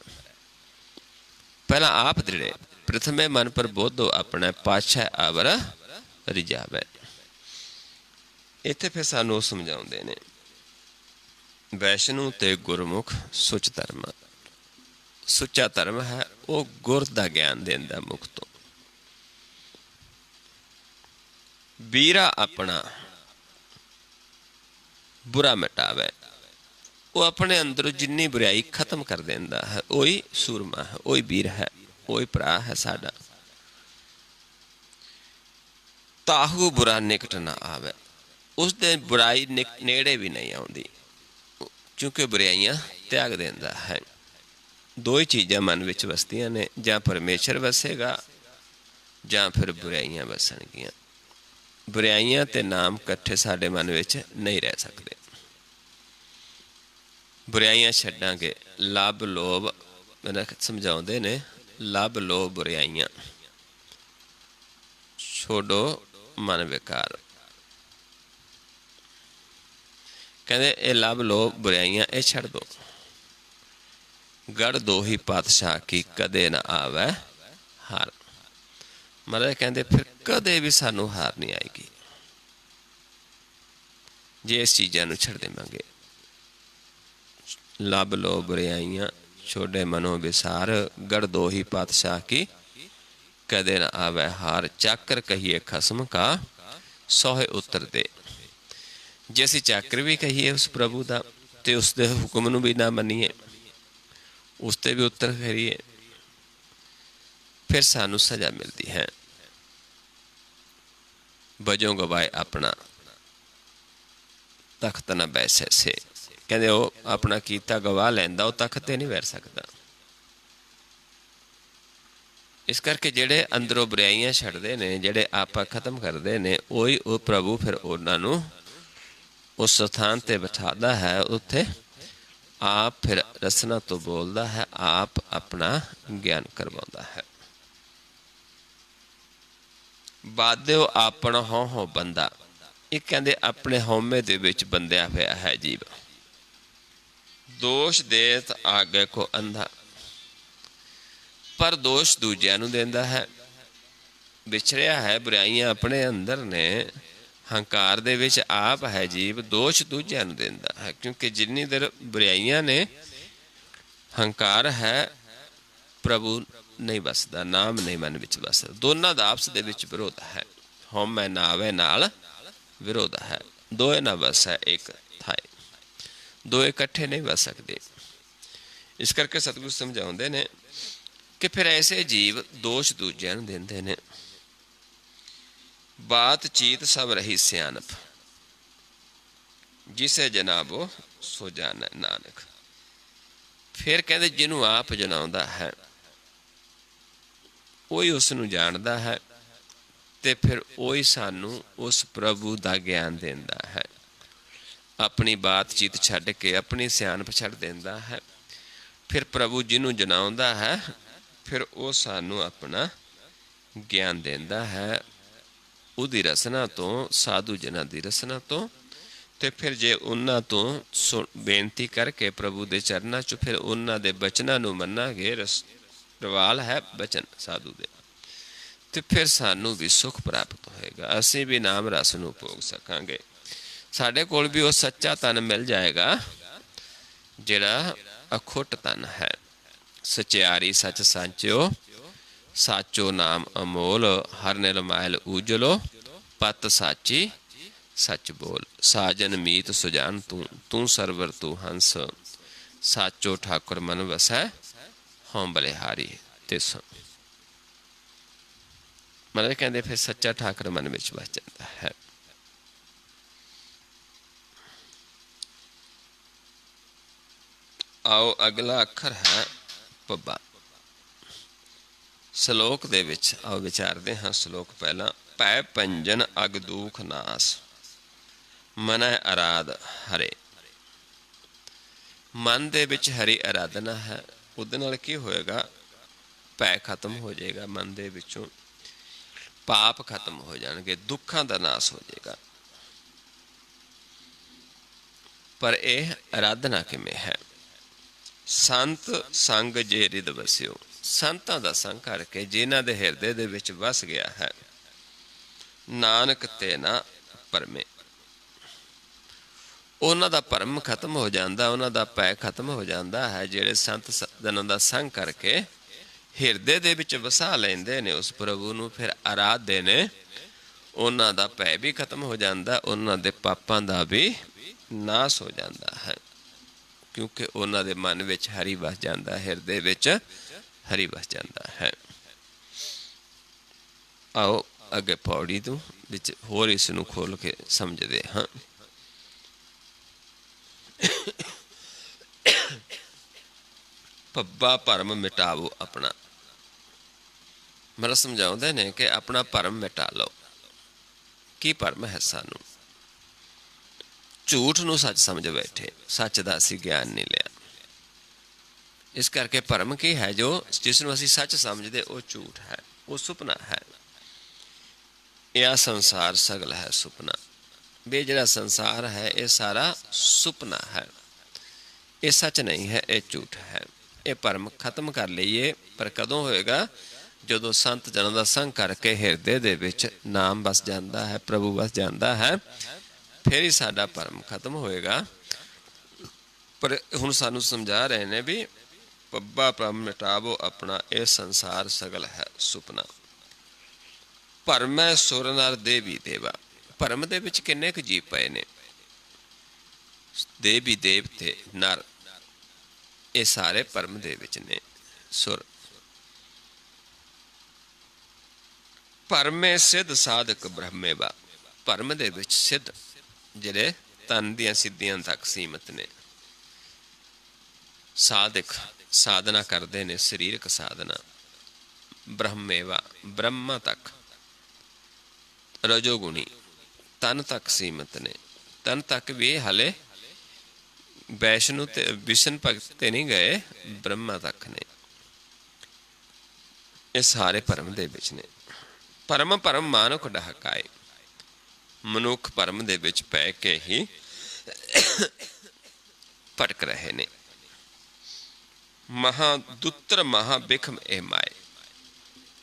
ਪਹਿਲਾਂ ਆਪ ਦ੍ਰਿੜੇ, ਪ੍ਰਥਮੇ ਮਨ ਪਰ ਬੋਧੋ ਆਪਣਾ, ਪਾਛੈ ਅਵਰ ਰਿਜਾਵੈ। ਇੱਥੇ ਫਿਰ ਸਾਨੂੰ ਉਹ ਸਮਝਾਉਂਦੇ ਨੇ, ਵੈਸ਼ਨੂੰ ਤੇ ਗੁਰਮੁਖ ਸੁਚ ਧਰਮ। ਸੁੱਚਾ ਧਰਮ ਹੈ ਉਹ ਗੁਰ ਦਾ ਗਿਆਨ ਦਿੰਦਾ ਮੁਖ ਤੋਂ। ਵੀਰਾ ਆਪਣਾ ਬੁਰਾ ਮਿਟਾਵੇ, ਉਹ ਆਪਣੇ ਅੰਦਰੋਂ ਜਿੰਨੀ ਬੁਰਾਈ ਖਤਮ ਕਰ ਦਿੰਦਾ ਹੈ, ਉਹੀ ਸੂਰਮਾ ਹੈ, ਉਹੀ ਵੀਰ ਹੈ, ਉਹੀ ਭਰਾ ਹੈ ਸਾਡਾ। ਤਾਹੂ ਬੁਰਾ ਨਿਕਟ ਨਾ ਆਵੇ, ਉਸਦੇ ਬੁਰਾਈ ਨੇੜੇ ਵੀ ਨਹੀਂ ਆਉਂਦੀ, ਕਿਉਂਕਿ ਬੁਰਾਈਆਂ ਤਿਆਗ ਦਿੰਦਾ ਹੈ। ਦੋ ਹੀ ਚੀਜ਼ਾਂ ਮਨ ਵਿੱਚ ਵਸਦੀਆਂ ਨੇ, ਜਾਂ ਪਰਮੇਸ਼ਰ ਵਸੇਗਾ ਜਾਂ ਫਿਰ ਬੁਰਾਈਆਂ ਵਸਣਗੀਆਂ। ਬੁਰਾਈਆਂ ਤੇ ਨਾਮ ਇਕੱਠੇ ਸਾਡੇ ਮਨ ਵਿੱਚ ਨਹੀਂ ਰਹਿ ਸਕਦੇ। ਬੁਰਾਈਆਂ ਛੱਡਾਂਗੇ, ਲੱਭ ਲੋਭ ਮੈਨੂੰ ਸਮਝਾਉਂਦੇ ਨੇ, ਲੱਭ ਲੋਭ ਬੁਰਾਈਆਂ ਛੋੜੋ ਮਨ ਵਿਕਾਰ। ਕਹਿੰਦੇ ਇਹ ਲੱਭ ਲੋਭ ਬੁਰਾਈਆਂ ਇਹ ਛੱਡ ਦੋ। ਗੜ ਦੋ ਹੀ ਪਾਤਸ਼ਾਹ ਕੀ ਕਦੇ ਨਾ ਆਵੇ ਹਾਰ। ਮਹਾਰਾਜ ਕਹਿੰਦੇ ਫਿਰ ਕਦੇ ਵੀ ਸਾਨੂੰ ਹਾਰ ਨਹੀਂ ਆਏਗੀ ਜੇ ਇਸ ਚੀਜ਼ਾਂ ਨੂੰ ਛੱਡ ਦੇਵਾਂਗੇ। ਲੱਭ ਲੋ ਬੁਰਾਈਆਂ ਛੋੜੇ ਮਨੋ ਵਿਸਾਰ, ਗੜ ਦੋ ਹੀ ਪਾਤਸ਼ਾਹ ਕੀ ਕਦੇ ਨਾ ਆਵੇ ਹਾਰ। ਚਾਕਰ ਕਹੀਏ ਖਸਮ ਕਾ ਸੋਹੇ ਉੱਤਰ ਦੇ। ਜੇ ਅਸੀਂ ਚਾਕਰ ਵੀ ਕਹੀਏ ਉਸ ਪ੍ਰਭੂ ਦਾ ਤੇ ਉਸਦੇ ਹੁਕਮ ਨੂੰ ਵੀ ਨਾ ਮੰਨੀਏ, ਉਸ ਤੇ ਵੀ ਉੱਤਰ ਕਰੀਏ, ਫਿਰ ਸਾਨੂੰ ਸਜ਼ਾ ਮਿਲਦੀ ਹੈ। ਵਜੋਂ ਗਵਾਏ ਆਪਣਾ ਤਖਤ ਨਾ ਬੈਸੇ ਸੇ। ਕਹਿੰਦੇ ਉਹ ਆਪਣਾ ਕੀਤਾ ਗਵਾ ਲੈਂਦਾ, ਉਹ ਤਖਤ ਤੇ ਨਹੀਂ ਬੈਠ ਸਕਦਾ। ਇਸ ਕਰਕੇ ਜਿਹੜੇ ਅੰਦਰੋਂ ਬੁਰਾਈਆਂ ਛੱਡਦੇ ਨੇ, ਜਿਹੜੇ ਆਪਾ ਖਤਮ ਕਰਦੇ ਨੇ, ਉਹੀ ਉਹ ਪ੍ਰਭੂ ਫਿਰ ਉਹਨਾਂ ਨੂੰ ਉਸ ਸਥਾਨ ਤੇ ਬਿਠਾਦਾ ਹੈ। ਉੱਥੇ ਆਪ ਫਿਰ ਰਸਨਾ ਤੋਂ ਬੋਲਦਾ ਹੈ, ਆਪ ਆਪਣਾ ਗਿਆਨ ਕਰਵਾਉਂਦਾ ਹੈ। ਬਾਧਿਓ ਆਪਣਾ ਹੋ ਬੰਦਾ। ਇਹ ਕਹਿੰਦੇ ਆਪਣੇ ਹਉਮੈ ਦੇ ਵਿੱਚ ਬੰਦਿਆ ਹੋਇਆ ਹੈ ਜੀਵ। ਦੋਸ਼ ਦੇਤ ਆਗੇ ਕੋ ਅੰਧਾ, ਪਰ ਦੋਸ਼ ਦੂਜਿਆਂ ਨੂੰ ਦਿੰਦਾ ਹੈ। ਵਿਛੜਿਆ ਹੈ, ਬੁਰਾਈਆਂ ਆਪਣੇ ਅੰਦਰ ਨੇ, ਹੰਕਾਰ ਦੇ ਵਿੱਚ ਆਪ ਹੈ ਜੀਵ, ਦੋਸ਼ ਦੂਜਿਆਂ ਨੂੰ ਦਿੰਦਾ ਹੈ। ਕਿਉਂਕਿ ਜਿੰਨੀ ਦੇਰ ਬੁਰਾਈਆਂ ਨੇ, ਹੰਕਾਰ ਹੈ, ਪ੍ਰਭੂ ਨਹੀਂ ਵਸਦਾ, ਨਾਮ ਨਹੀਂ ਮਨ ਵਿੱਚ ਵਸਦਾ। ਦੋਨਾਂ ਦਾ ਆਪਸ ਦੇ ਵਿੱਚ ਵਿਰੋਧ ਹੈ। ਹਉਮੈ ਨਾਵੇ ਨਾਲ ਵਿਰੋਧ ਹੈ। ਦੋਏ ਨਾ ਵਸੈ ਇੱਕ ਥਾਏ, ਦੋਏ ਇਕੱਠੇ ਨਹੀਂ ਵਸ ਸਕਦੇ। ਇਸ ਕਰਕੇ ਸਤਿਗੁਰੂ ਸਮਝਾਉਂਦੇ ਨੇ ਕਿ ਫਿਰ ਐਸੇ ਜੀਵ ਦੋਸ਼ ਦੂਜਿਆਂ ਨੂੰ ਦਿੰਦੇ ਨੇ। ਬਾਤ ਚੀਤ ਸਭ ਰਹੀ ਸਿਆਣਪ, ਜਿਸੇ ਜਨਾਬੋ ਸੋ ਜਾਣੈ ਨਾਨਕ। ਫਿਰ ਕਹਿੰਦੇ ਜਿਹਨੂੰ ਆਪ ਜਨਾਉਂਦਾ ਹੈ ਉਹੀ ਉਸ ਨੂੰ ਜਾਣਦਾ ਹੈ, ਤੇ ਫਿਰ ਉਹੀ ਸਾਨੂੰ ਉਸ ਪ੍ਰਭੂ ਦਾ ਗਿਆਨ ਦਿੰਦਾ ਹੈ। ਆਪਣੀ ਬਾਤਚੀਤ ਛੱਡ ਕੇ ਆਪਣੀ ਸਿਆਣਪ ਛੱਡ ਦਿੰਦਾ ਹੈ। ਫਿਰ ਪ੍ਰਭੂ ਜਿਹਨੂੰ ਜਨਾਉਂਦਾ ਹੈ, ਫਿਰ ਉਹ ਸਾਨੂੰ ਆਪਣਾ ਗਿਆਨ ਦਿੰਦਾ ਹੈ, ਉਹਦੀ ਰਸਨਾ ਤੋਂ, ਸਾਧੂ ਜਨਾਂ ਦੀ ਰਸਨਾ ਤੋਂ। ਤੇ ਫਿਰ ਜੇ ਉਹਨਾਂ ਤੋਂ ਬੇਨਤੀ ਕਰਕੇ ਪ੍ਰਭੂ ਦੇ ਚਰਨਾਂ 'ਚ ਫਿਰ ਉਹਨਾਂ ਦੇ ਬਚਨਾਂ ਨੂੰ ਮੰਨਾਂਗੇ, ਰਵਾਲ ਹੈ ਬਚਨ ਸਾਧੂ ਦੇ, तो फिर सानू भी सुख प्राप्त होएगा, असीं भी नाम रस नूं भोग सकांगे। साडे कोल भी वो सच्चा तन मिल जाएगा जिहड़ा अखुट तन है। सचियारी सच सांचो, साचो नाम अमोल, हर निर्मैल ऊजलो, पत साची सच बोल। साजन मीत सुजान तू, तू सरवर तू हंस, साचो ठाकुर मन वसै, हों बलिहारी तिस। मतलब कहते फिर सच्चा ठाकुर मन में बस जाता है। आओ अगला अखर है पब्बा। सलोक दे विच आओ विचारते हाँ। सलोक पहला, पै पंजन अग दूख नास, मन आराध हरे। मन दे विच हरि आराधना है, उहदे नाल की होएगा, पै खत्म हो जाएगा, मन दे विचों पाप खत्म हो जाएंगे, दुखों का नाश हो जाएगा। पर यह आराधना किमें है? संत संग जे रिद वस्यो, संतां दा संग करके जिन्हां दे हिरदे दे विच वस गया है, नानक ते ना परमे। उन्हां दा भरम खत्म हो जाता, उन्हां दा भय खत्म हो जाता है। जिहड़े संत सज्जनां दा संग करके हिरदे दे विच वसा लेंदे ने उस प्रभु नूं, फिर आराधदे ने, उन्हां दा भय भी खत्म हो जाता, उन्हां दे पापां दा भी नाश हो जाता है। क्योंकि उन्हां दे मन विच हरि वस जाता, हिरदे विच हरि वस जाता है। आओ अगे पौड़ी तों विच होर इस नूं खोल के समझदे हाँ। पब्बा भरम मिटावो अपना, मतलब समझाउंदे ने कि अपना भरम मिटा लो। की भरम है सानू? झूठ नूं सच समझ बैठे, सच दा असीं ज्ञान नहीं लिया। इस करके भरम की है, जो जिसनूं असीं सच समझदे वो झूठ है, वो सुपना है। यह संसार सगल है सुपना। बे जिहड़ा संसार है ये सारा सुपना है, ये सच नहीं है, ये झूठ है। ये भरम खत्म कर लईए। पर कदों होएगा? जदों संत जनां दा संग करके हिरदे दे विच नाम बस जाता है, प्रभु बस जाता है, फिर ही साडा भरम खत्म होएगा। पर हुण सानू समझा रहे ने भी पब्बा भरम मिटावो अपना, ये संसार सगल है सुपना। भरम है सुर नर देवी देवा। भरम दे विच किन्ने क जीव पए ने? देवी देवते नर, ये सारे भरम दे विच ने। सुर भरमे सिद्ध साधक ब्रह्मे वा। भरम दे विच सिद्ध जिहड़े तन दियां सिद्धियां तक सीमित ने, साधक साधना करते ने, शरीरक साधना। ब्रह्मेवा ब्रह्मा तक, रजोगुणी तन तक सीमित ने। तन तक भी हले वैष्णु ते विष्णु भगत ते नहीं गए, ब्रह्मा तक ने। ये सारे भरम दे विच ने। भरम भरम मानुख डहकाए। मनुख भरम दे विच पै के ही भटक रहे ने। महादुत्र महाबिखम ए माए।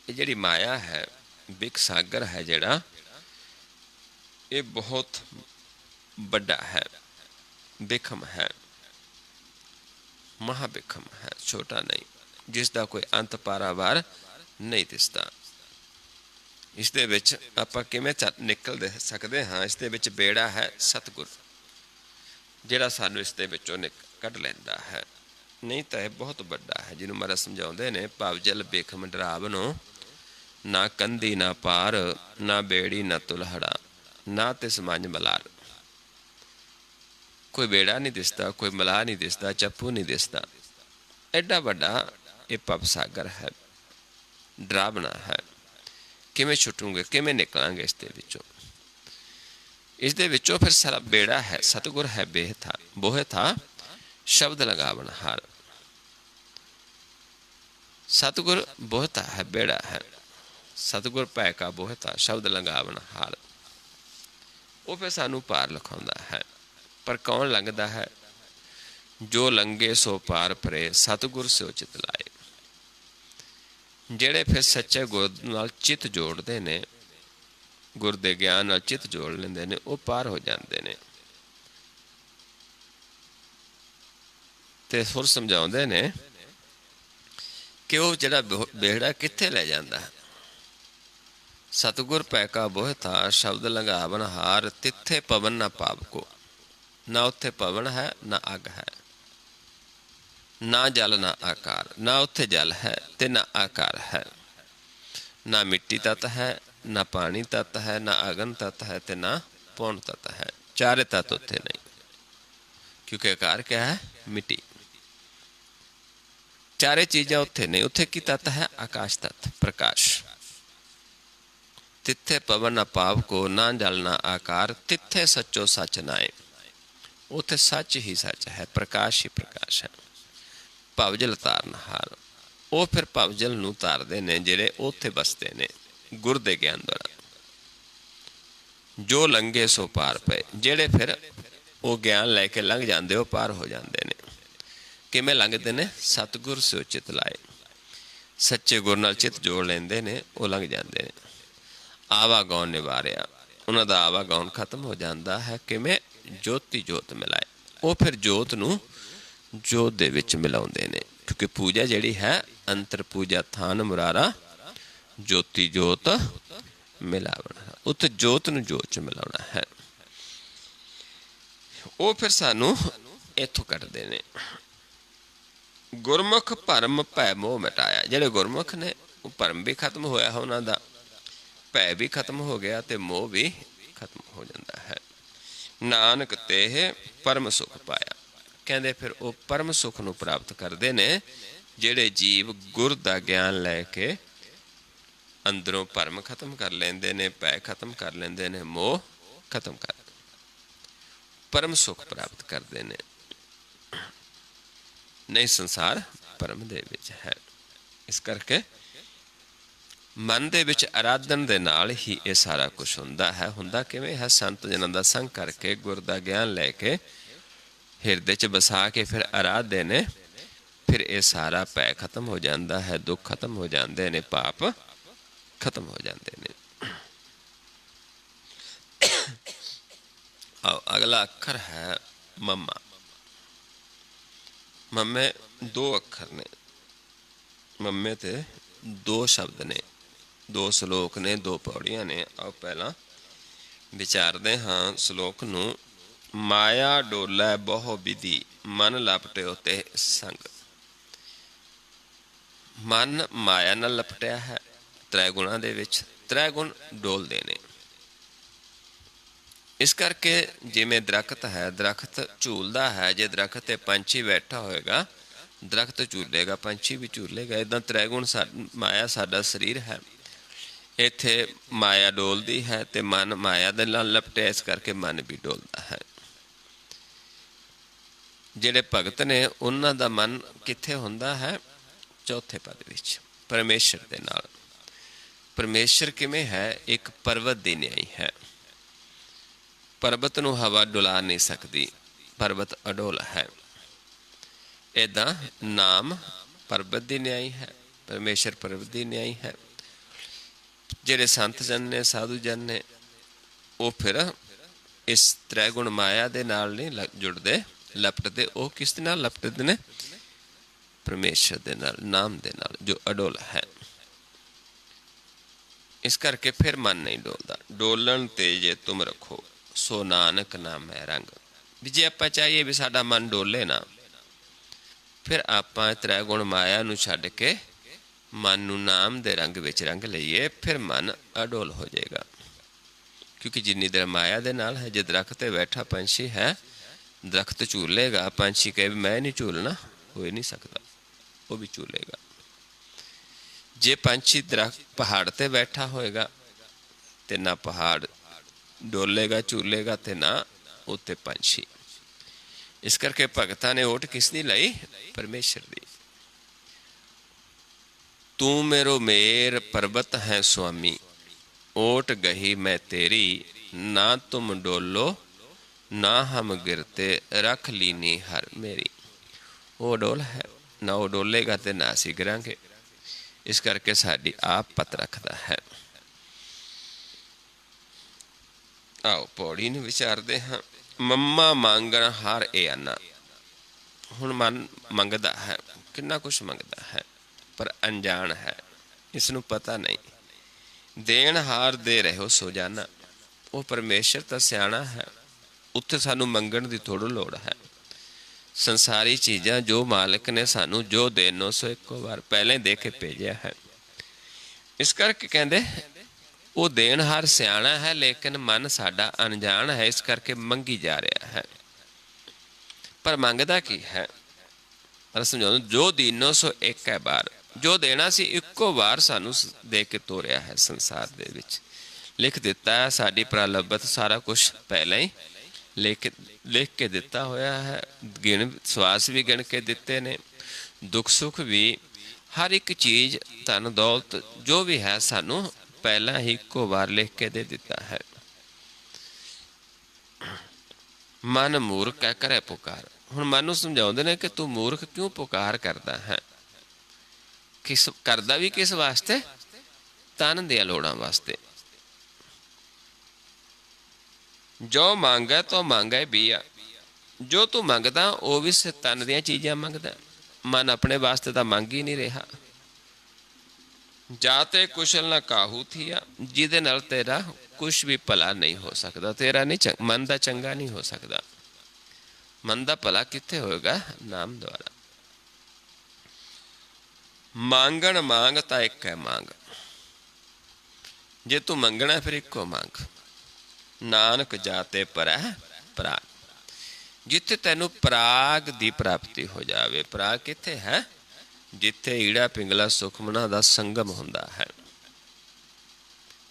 ये जिहड़ी माया है, बिख सागर है जिहड़ा, ये बहुत बड़ा है, बिखम है, महाबिखम है, छोटा नहीं, जिसका कोई अंत पारावार नहीं दिसता। इस दे विच आपां किवें निकल सकते हाँ? इस दे विच बेड़ा है सतगुर, जिहड़ा सानू इस दे विचों कढ लैंदा है। नहीं तो यह बहुत बड़ा है, जिन्होंने महाराज समझाते ने, पावजल बिखम डरावनो, ना कंधी ना पार, ना बेड़ी ना तुलहड़ा, ना तिस मंझ मलार। कोई बेड़ा नहीं दिसता, कोई मलाह नहीं दिसता, चप्पू नहीं दिसता। एडा बड़ा ये भव सागर है, डरावना है। किवें छुटूंगे, किवें निकलांगे इस दे विचों? इस दे विचों फिर सारा बेड़ा है। सतगुर है बेह था, बोहे था शब्द लगावन हार। सतगुर बोहता है, बेड़ा है। सतगुर पै का बोहता शब्द लगावन हार। वो फिर सानू पार लिखाउंदा है। पर कौन लंघदा है? जो लंघे सो पार परे, सतगुर से चित लाए। ਜਿਹੜੇ ਫਿਰ ਸੱਚੇ ਗੁਰ ਨਾਲ ਚਿੱਤ ਜੋੜਦੇ ਨੇ, ਗੁਰ ਦੇ ਗਿਆਨ ਨਾਲ ਚਿੱਤ ਜੋੜ ਲੈਂਦੇ ਨੇ, ਉਹ ਪਾਰ ਹੋ ਜਾਂਦੇ ਨੇ। ਤੇ ਹੋਰ ਸਮਝਾਉਂਦੇ ਨੇ ਕਿ ਉਹ ਜਿਹੜਾ ਬੇੜਾ ਕਿੱਥੇ ਲੈ ਜਾਂਦਾ। ਸਤਿਗੁਰ ਪੈਕਾ ਬੋਹਿਥਾ ਸ਼ਬਦ ਲੰਘਾਵਨ ਹਾਰ, ਤਿੱਥੇ ਪਵਨ ਨਾ ਪਾਪ ਕੋ। ਨਾ ਉੱਥੇ ਪਵਨ ਹੈ, ਨਾ ਅੱਗ ਹੈ, ਨਾ ਜਲ ਨਾ ਆਕਾਰ। ਨਾ ਉੱਥੇ ਜਲ ਹੈ ਤੇ ਨਾ ਆਕਾਰ ਹੈ, ਨਾ ਮਿੱਟੀ ਤੱਤ ਹੈ, ਨਾ ਪਾਣੀ ਤੱਤ ਹੈ, ਨਾ ਅਗਨ ਤੱਤ ਹੈ ਤੇ ਨਾ ਪੌਣ ਤੱਤ ਹੈ। ਚਾਰੇ ਤੱਤ ਉੱਥੇ ਨਹੀਂ, ਕਿਉਂਕਿ ਆਕਾਰ ਕਿਆ ਹੈ? ਮਿੱਟੀ। ਚਾਰੇ ਚੀਜ਼ਾਂ ਉੱਥੇ ਨਹੀਂ। ਉੱਥੇ ਕੀ ਤੱਤ ਹੈ? ਆਕਾਸ਼ ਤੱਤ, ਪ੍ਰਕਾਸ਼। ਤਿੱਥੇ ਪਵਨ ਨਾ ਪਾਪ ਕੋ, ਨਾ ਜਲ ਨਾ ਆਕਾਰ, ਤਿੱਥੇ ਸੱਚੋ ਸੱਚ ਨਾਏ। ਉੱਥੇ ਸੱਚ ਹੀ ਸੱਚ ਹੈ, ਪ੍ਰਕਾਸ਼ ਹੀ ਪ੍ਰਕਾਸ਼ ਹੈ। ਭਵਜਲ ਤਾਰਨ ਹਾਰ, ਉਹ ਫਿਰ ਭਵਜਲ ਨੂੰ ਤਾਰਦੇ ਨੇ ਜਿਹੜੇ ਉੱਥੇ ਬਸਦੇ ਨੇ ਗੁਰ ਦੇ ਗਿਆਨ ਦੁਆਰਾ। ਜੋ ਲੰਘੇ ਸੋ ਪਾਰ ਪਏ, ਜਿਹੜੇ ਫਿਰ ਉਹ ਗਿਆਨ ਲੈ ਕੇ ਲੰਘ ਜਾਂਦੇ, ਉਹ ਪਾਰ ਹੋ ਜਾਂਦੇ ਨੇ। ਕਿਵੇਂ ਲੰਘਦੇ ਨੇ? ਸਤਿਗੁਰ ਸਿਓ ਚਿੱਤ ਲਾਏ, ਸੱਚੇ ਗੁਰ ਨਾਲ ਚਿੱਤ ਜੋੜ ਲੈਂਦੇ ਨੇ, ਉਹ ਲੰਘ ਜਾਂਦੇ ਨੇ। ਆਵਾਗੌਣ ਨਿਵਾਰਿਆ, ਉਹਨਾਂ ਦਾ ਆਵਾਗੌਣ ਖਤਮ ਹੋ ਜਾਂਦਾ ਹੈ। ਕਿਵੇਂ? ਜੋਤੀ ਜੋਤ ਮਿਲਾਏ, ਉਹ ਫਿਰ ਜੋਤ ਨੂੰ ਜੋਤ ਦੇ ਵਿੱਚ ਮਿਲਾਉਂਦੇ ਨੇ। ਕਿਉਂਕਿ ਪੂਜਾ ਜਿਹੜੀ ਹੈ, ਅੰਤਰ ਪੂਜਾ ਥਾਨ ਮੁਰਾਰਾ, ਜੋਤੀ ਜੋਤ ਮਿਲਾਵਣਾ। ਉੱਥੇ ਜੋਤ ਨੂੰ ਜੋਤ 'ਚ ਮਿਲਾਉਣਾ ਹੈ। ਉਹ ਫਿਰ ਸਾਨੂੰ ਇੱਥੋਂ ਕੱਢਦੇ ਨੇ। ਗੁਰਮੁਖ ਭਰਮ ਭੈ ਮੋਹ ਮਿਟਾਇਆ, ਜਿਹੜੇ ਗੁਰਮੁਖ ਨੇ ਉਹ ਭਰਮ ਵੀ ਖਤਮ ਹੋਇਆ, ਉਹਨਾਂ ਦਾ ਭੈ ਵੀ ਖਤਮ ਹੋ ਗਿਆ ਤੇ ਮੋਹ ਵੀ ਖਤਮ ਹੋ ਜਾਂਦਾ ਹੈ। ਨਾਨਕ ਤੇ ਪਰਮ ਸੁਖ ਪਾਇਆ, ਕਹਿੰਦੇ ਫਿਰ ਉਹ ਪਰਮ ਸੁਖ ਨੂੰ ਪ੍ਰਾਪਤ ਕਰਦੇ ਨੇ ਜਿਹੜੇ ਜੀਵ ਗੁਰ ਦਾ ਗਿਆਨ ਲੈ ਕੇ ਅੰਦਰੋਂ ਭਰਮ ਖਤਮ ਕਰ ਲੈਂਦੇ ਨੇ, ਭੈ ਖਤਮ ਕਰ ਲੈਂਦੇ ਨੇ, ਮੋਹ ਖਤਮ ਕਰ ਪਰਮ ਸੁਖ ਪ੍ਰਾਪਤ ਕਰਦੇ ਨੇ। ਨਹੀਂ, ਸੰਸਾਰ ਪਰਮ ਦੇ ਵਿੱਚ ਹੈ। ਇਸ ਕਰਕੇ ਮਨ ਦੇ ਵਿੱਚ ਆਰਾਧਨ ਦੇ ਨਾਲ ਹੀ ਇਹ ਸਾਰਾ ਕੁਛ ਹੁੰਦਾ ਹੈ। ਹੁੰਦਾ ਕਿਵੇਂ ਹੈ? ਸੰਤ ਜਨਾਂ ਦਾ ਸੰਗ ਕਰਕੇ, ਗੁਰ ਦਾ ਗਿਆਨ ਲੈ ਕੇ ਹਿਰਦੇ 'ਚ ਵਸਾ ਕੇ ਫਿਰ ਆਰਾਧਦੇ ਨੇ। ਫਿਰ ਇਹ ਸਾਰਾ ਭੈ ਖਤਮ ਹੋ ਜਾਂਦਾ ਹੈ, ਦੁੱਖ ਖਤਮ ਹੋ ਜਾਂਦੇ ਨੇ, ਪਾਪ ਖਤਮ ਹੋ ਜਾਂਦੇ ਨੇ। ਆਓ ਅਗਲਾ ਅੱਖਰ ਹੈ ਮਮਾ। ਮਮੇ ਦੋ ਅੱਖਰ ਨੇ, ਮਮੇ ਤੇ ਦੋ ਸ਼ਬਦ ਨੇ, ਦੋ ਸਲੋਕ ਨੇ, ਦੋ ਪੌੜੀਆਂ ਨੇ। ਆਓ ਪਹਿਲਾਂ ਵਿਚਾਰਦੇ ਹਾਂ ਸਲੋਕ ਨੂੰ। ਮਾਇਆ ਡੋਲੇ ਬਹੁ ਵਿਧੀ, ਮਨ ਲਪਟਿਓ ਤੇ ਸੰਗ। ਮਨ ਮਾਇਆ ਨਾਲ ਲਪਟਿਆ ਹੈ ਤ੍ਰੈ ਗੁਣਾਂ ਦੇ ਵਿੱਚ। ਤ੍ਰੈ ਗੁਣ ਡੋਲਦੇ ਨੇ। ਇਸ ਕਰਕੇ ਜਿਵੇਂ ਦਰਖਤ ਹੈ, ਦਰਖਤ ਝੂਲਦਾ ਹੈ। ਜੇ ਦਰਖਤ 'ਤੇ ਪੰਛੀ ਬੈਠਾ ਹੋਏਗਾ, ਦਰਖਤ ਝੂਲੇਗਾ, ਪੰਛੀ ਵੀ ਝੂਲੇਗਾ। ਇੱਦਾਂ ਤ੍ਰੈ ਗੁਣ ਮਾਇਆ ਸਾਡਾ ਸਰੀਰ ਹੈ। ਇੱਥੇ ਮਾਇਆ ਡੋਲਦੀ ਹੈ ਤੇ ਮਨ ਮਾਇਆ ਦੇ ਨਾਲ ਲਪਟਿਆ, ਇਸ ਕਰਕੇ ਮਨ ਵੀ ਡੋਲਦਾ ਹੈ। ਜਿਹੜੇ ਭਗਤ ਨੇ ਉਹਨਾਂ ਦਾ ਮਨ ਕਿੱਥੇ ਹੁੰਦਾ ਹੈ? ਚੌਥੇ ਪਦ ਵਿੱਚ, ਪਰਮੇਸ਼ਰ ਦੇ ਨਾਲ। ਪਰਮੇਸ਼ਰ ਕਿਵੇਂ ਹੈ? ਇੱਕ ਪਰਬਤ ਦੀ ਨਿਆਈ ਹੈ। ਪਰਬਤ ਨੂੰ ਹਵਾ ਡੁਲਾ ਨਹੀਂ ਸਕਦੀ, ਪਰਬਤ ਅਡੋਲ ਹੈ। ਇੱਦਾਂ ਨਾਮ ਪਰਬਤ ਦੀ ਨਿਆਈ ਹੈ, ਪਰਮੇਸ਼ਰ ਪਰਬਤ ਦੀ ਨਿਆਈ ਹੈ। ਜਿਹੜੇ ਸੰਤ ਜਨ ਨੇ, ਸਾਧੂ ਜਨ ਨੇ, ਉਹ ਫਿਰ ਇਸ ਤ੍ਰੈ ਗੁਣ ਮਾਇਆ ਦੇ ਨਾਲ ਨਹੀਂ ਜੁੜਦੇ, ਲਪਟਦੇ। ਉਹ ਕਿਸ ਦੇ ਨਾਲ ਲਪਟਦੇ ਨੇ? ਪਰਮੇਸ਼ਰ ਦੇ ਨਾਲ, ਨਾਮ ਦੇ ਨਾਲ, ਜੋ ਅਡੋਲ ਹੈ। ਇਸ ਕਰਕੇ ਫਿਰ ਮਨ ਨਹੀਂ ਡੋਲਦਾ। ਡੋਲਣ ਤੇ ਜੇ ਤੁਮ ਰੱਖੋ, ਸੋ ਨਾਨਕ ਨਾਮੈ ਰੰਗ। ਵੀ ਜੇ ਆਪਾਂ ਚਾਹੀਏ ਵੀ ਸਾਡਾ ਮਨ ਡੋਲੇ ਨਾ, ਫਿਰ ਆਪਾਂ ਤ੍ਰੈ ਗੁਣ ਮਾਇਆ ਨੂੰ ਛੱਡ ਕੇ ਮਨ ਨੂੰ ਨਾਮ ਦੇ ਰੰਗ ਵਿੱਚ ਰੰਗ ਲਈਏ, ਫਿਰ ਮਨ ਅਡੋਲ ਹੋ ਜਾਏਗਾ। ਕਿਉਂਕਿ ਜਿੰਨੀ ਦੇਰ ਮਾਇਆ ਦੇ ਨਾਲ ਹੈ, ਜੇ ਦਰਖਤ 'ਤੇ ਬੈਠਾ ਪੰਛੀ ਹੈ, ਦਰਖਤ ਝੂਲੇਗਾ, ਪੰਛੀ ਕਹੇ ਮੈਂ ਨਹੀਂ ਝੂਲਣਾ, ਹੋ ਹੀ ਨਹੀਂ ਸਕਦਾ, ਉਹ ਵੀ ਝੂਲੇਗਾ। ਜੇ ਪੰਛੀ ਦਰਖਤ ਪਹਾੜ 'ਤੇ ਬੈਠਾ ਹੋਏਗਾ ਤੇ ਨਾ ਪਹਾੜ ਡੋਲੇਗਾ, ਝੂਲੇਗਾ, ਤੇ ਨਾ ਉੱਤੇ ਪੰਛੀ। ਇਸ ਕਰਕੇ ਭਗਤਾਂ ਨੇ ਓਟ ਕਿਸ ਦੀ ਲਈ? ਪਰਮੇਸ਼ਰ ਦੀ। ਤੂੰ ਮੇਰੋ ਮੇਰ ਪਰਬਤ ਹੈ ਸੁਆਮੀ, ਓਟ ਗਹੀ ਮੈਂ ਤੇਰੀ, ਨਾ ਤੁਮ ਡੋਲੋ ਨਾ ਹਮ ਗਿਰਤੇ, ਰੱਖ ਲੀਨੀ ਹਰ ਮੇਰੀ। ਉਹ ਡੋਲ ਹੈ, ਨਾ ਉਹ ਡੋਲੇਗਾ ਤੇ ਨਾ ਅਸੀਂ ਗਿਰਾਂਗੇ। इस करके साडी आप पत रखदा है। आओ पौड़ी नूं विचारदे हां। मम्मा मांगण हार ए आना। हुण मन मंगदा है, किन्ना कुछ मंगदा है, पर अनजान है, इसनूं पता नहीं। देण हार दे रहे हो सो जाना। वो परमेश्वर तां सियाणा है, उत्थे सानूं मंगण दी थोड़ी लोड़ है। संसारी चीज़ां जो मालिक ने सानूं जो देनो सो इक्को बार पहले दे के भेजिया है। इस करके कहंदे वो देनहार सियाणा है, लेकिन मन साडा अनजान है, इस करके मंगी जा रहा है। पर मंगदा की है? पर समझाओ, जो दीनो सो एक है बार, जो देना सी इक्को बार सानू दे के तोरिया है। संसार दे विच लिख दिता है, साडी प्रलब्बत सारा कुछ पहले ही लिख के दिता होया है। गिण स्वास भी गिण के दिते ने, दुख सुख भी, हर एक चीज़ धन दौलत जो भी है सानू पहला ही इक्को बार लिख के दे दिता है। मन मूर्ख है करे पुकार। हुण मन नूं समझाउंदे ने कि तू मूर्ख क्यों पुकार करदा है। किस करदा भी किस वास्ते? तन दियां लोड़ां वास्ते। जो मांगे तो मांगे भी आ। जो तू मंगदा वो भी तन दियां चीज़ां मंगदा। मन अपने वास्ते तो मंग ही नहीं रहा। जाते कुशल ना काहू थिया, जिहदे नाल तेरा कुछ भी भला नहीं हो सकता। तेरा नहीं मन का चंगा नहीं हो सकता। मन का भला कित्थे होएगा? नाम द्वारा। मांगण मांग ता एक है मांग। जे तू मंगना फिर इको मांग। नानक जाते पर पराग। जिथे तेनू पराग की प्राप्ति हो जाए। पराग कित्थे है? जिथे ईड़ा पिंगला सुखमना का संगम हुंदा है।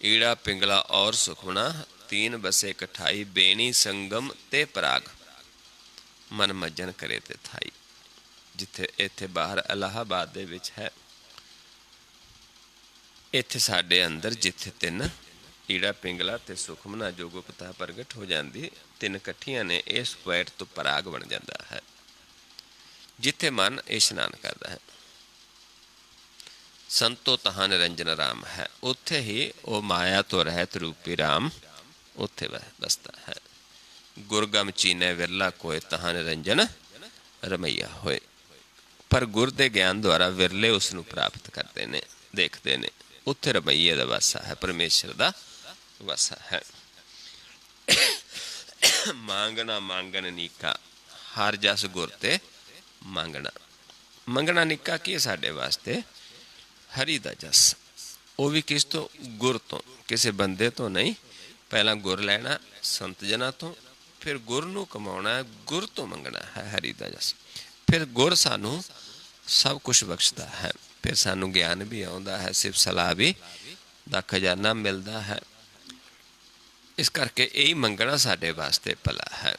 ईड़ा पिंगला और सुखमना तीन बसे कठाई। बेणी संगम ते पराग, मन मज्जन करे ते थाई। जिथे इत्थे बाहर इलाहाबाद दे विच है, इत्थे साडे अंदर जिथे तीन ईड़ा पिंगला ते सुखमना जो गुप्ता प्रगट हो जाती, तीन कट्ठियां ने, इस पॉइंट तो पराग बन जाता है। जिथे मन इशनान करता है। संतो तहां निरंजन राम है। उत्थे ही वो माया तो रहत रूपी राम उत्थे बसता है। गुरगम चीने विरला कोय, तहां निरंजन रमैया होए। पर गुर दे ज्ञान द्वारा विरले उसनू प्राप्त करते ने, देखते ने। उत्थे रमैये दा वासा है, परमेश्वर दा वासा है। मांगना मांगन नीका, हर जस गुर ते मांगना। मंगना निका की है साडे वास्ते? हरि दा जस। वो भी किस तो? गुर तो। किसी बंदे तो नहीं। पहला गुर लैना संत जना तो, फिर गुर नू कमाउणा है, गुर तो मंगना है हरि दा जस। फिर गुर सानू सब कुछ बख्शदा है। फिर सानू ज्ञान भी आउंदा है, सिर्फ सलाह भी दा खजाना मिलता है। इस करके यही मंगना साडे वास्ते भला है।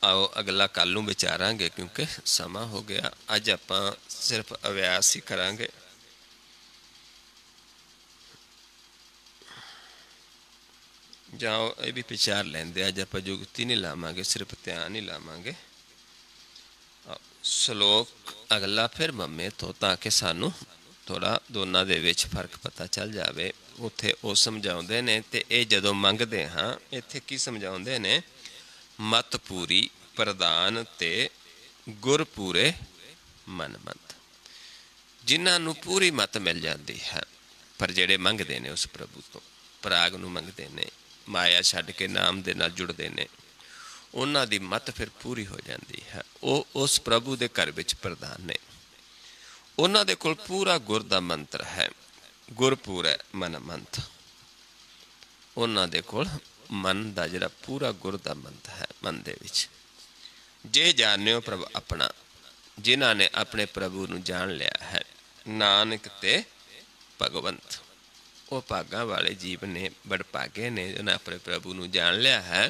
आओ अगला कल नूं विचारांगे, क्योंकि समा हो गया। अज आपां सिर्फ अभ्यास ही करांगे। जाओ ये भी विचार लेंदे। अज आपां जुगती नहीं लावांगे, सिर्फ ध्यान ही लावांगे। श्लोक अगला फिर मम्मे तो, ताकि सानू थोड़ा दोनों दे विच फर्क पता चल जाए। उत्थे वो समझाउंदे ने ते ये जदों मंगदे हां, इत्थे की समझाउंदे ने? मत पूरी प्रदान ते गुर पूरे मन मंत। जिन्हां नूं पूरी मत मिल जाती है, पर जेड़े मंगदे ने उस प्रभु तो, पराग नूं मंगदे ने, माया छड्ड के नाम दे नाल जुड़दे ने, उन्हां दी मत फिर पूरी हो जाती है। वो उस प्रभु दे घर विच प्रधान ने। उन्हां दे कोल पूरा गुर दा मंत्र है। गुर पूरे मन मंत। उन्हां दे कोल मन का जिहड़ा पूरा गुर दा मंत्र है। मन दे विच जे जानियो प्रभु अपना, जिन्हां ने अपने प्रभु नूं जान लिया है। नानक ते भगवंत। वो भागां वाले जीव ने, बड़भागे ने, जिन्हां अपने प्रभु नूं जान लिया है।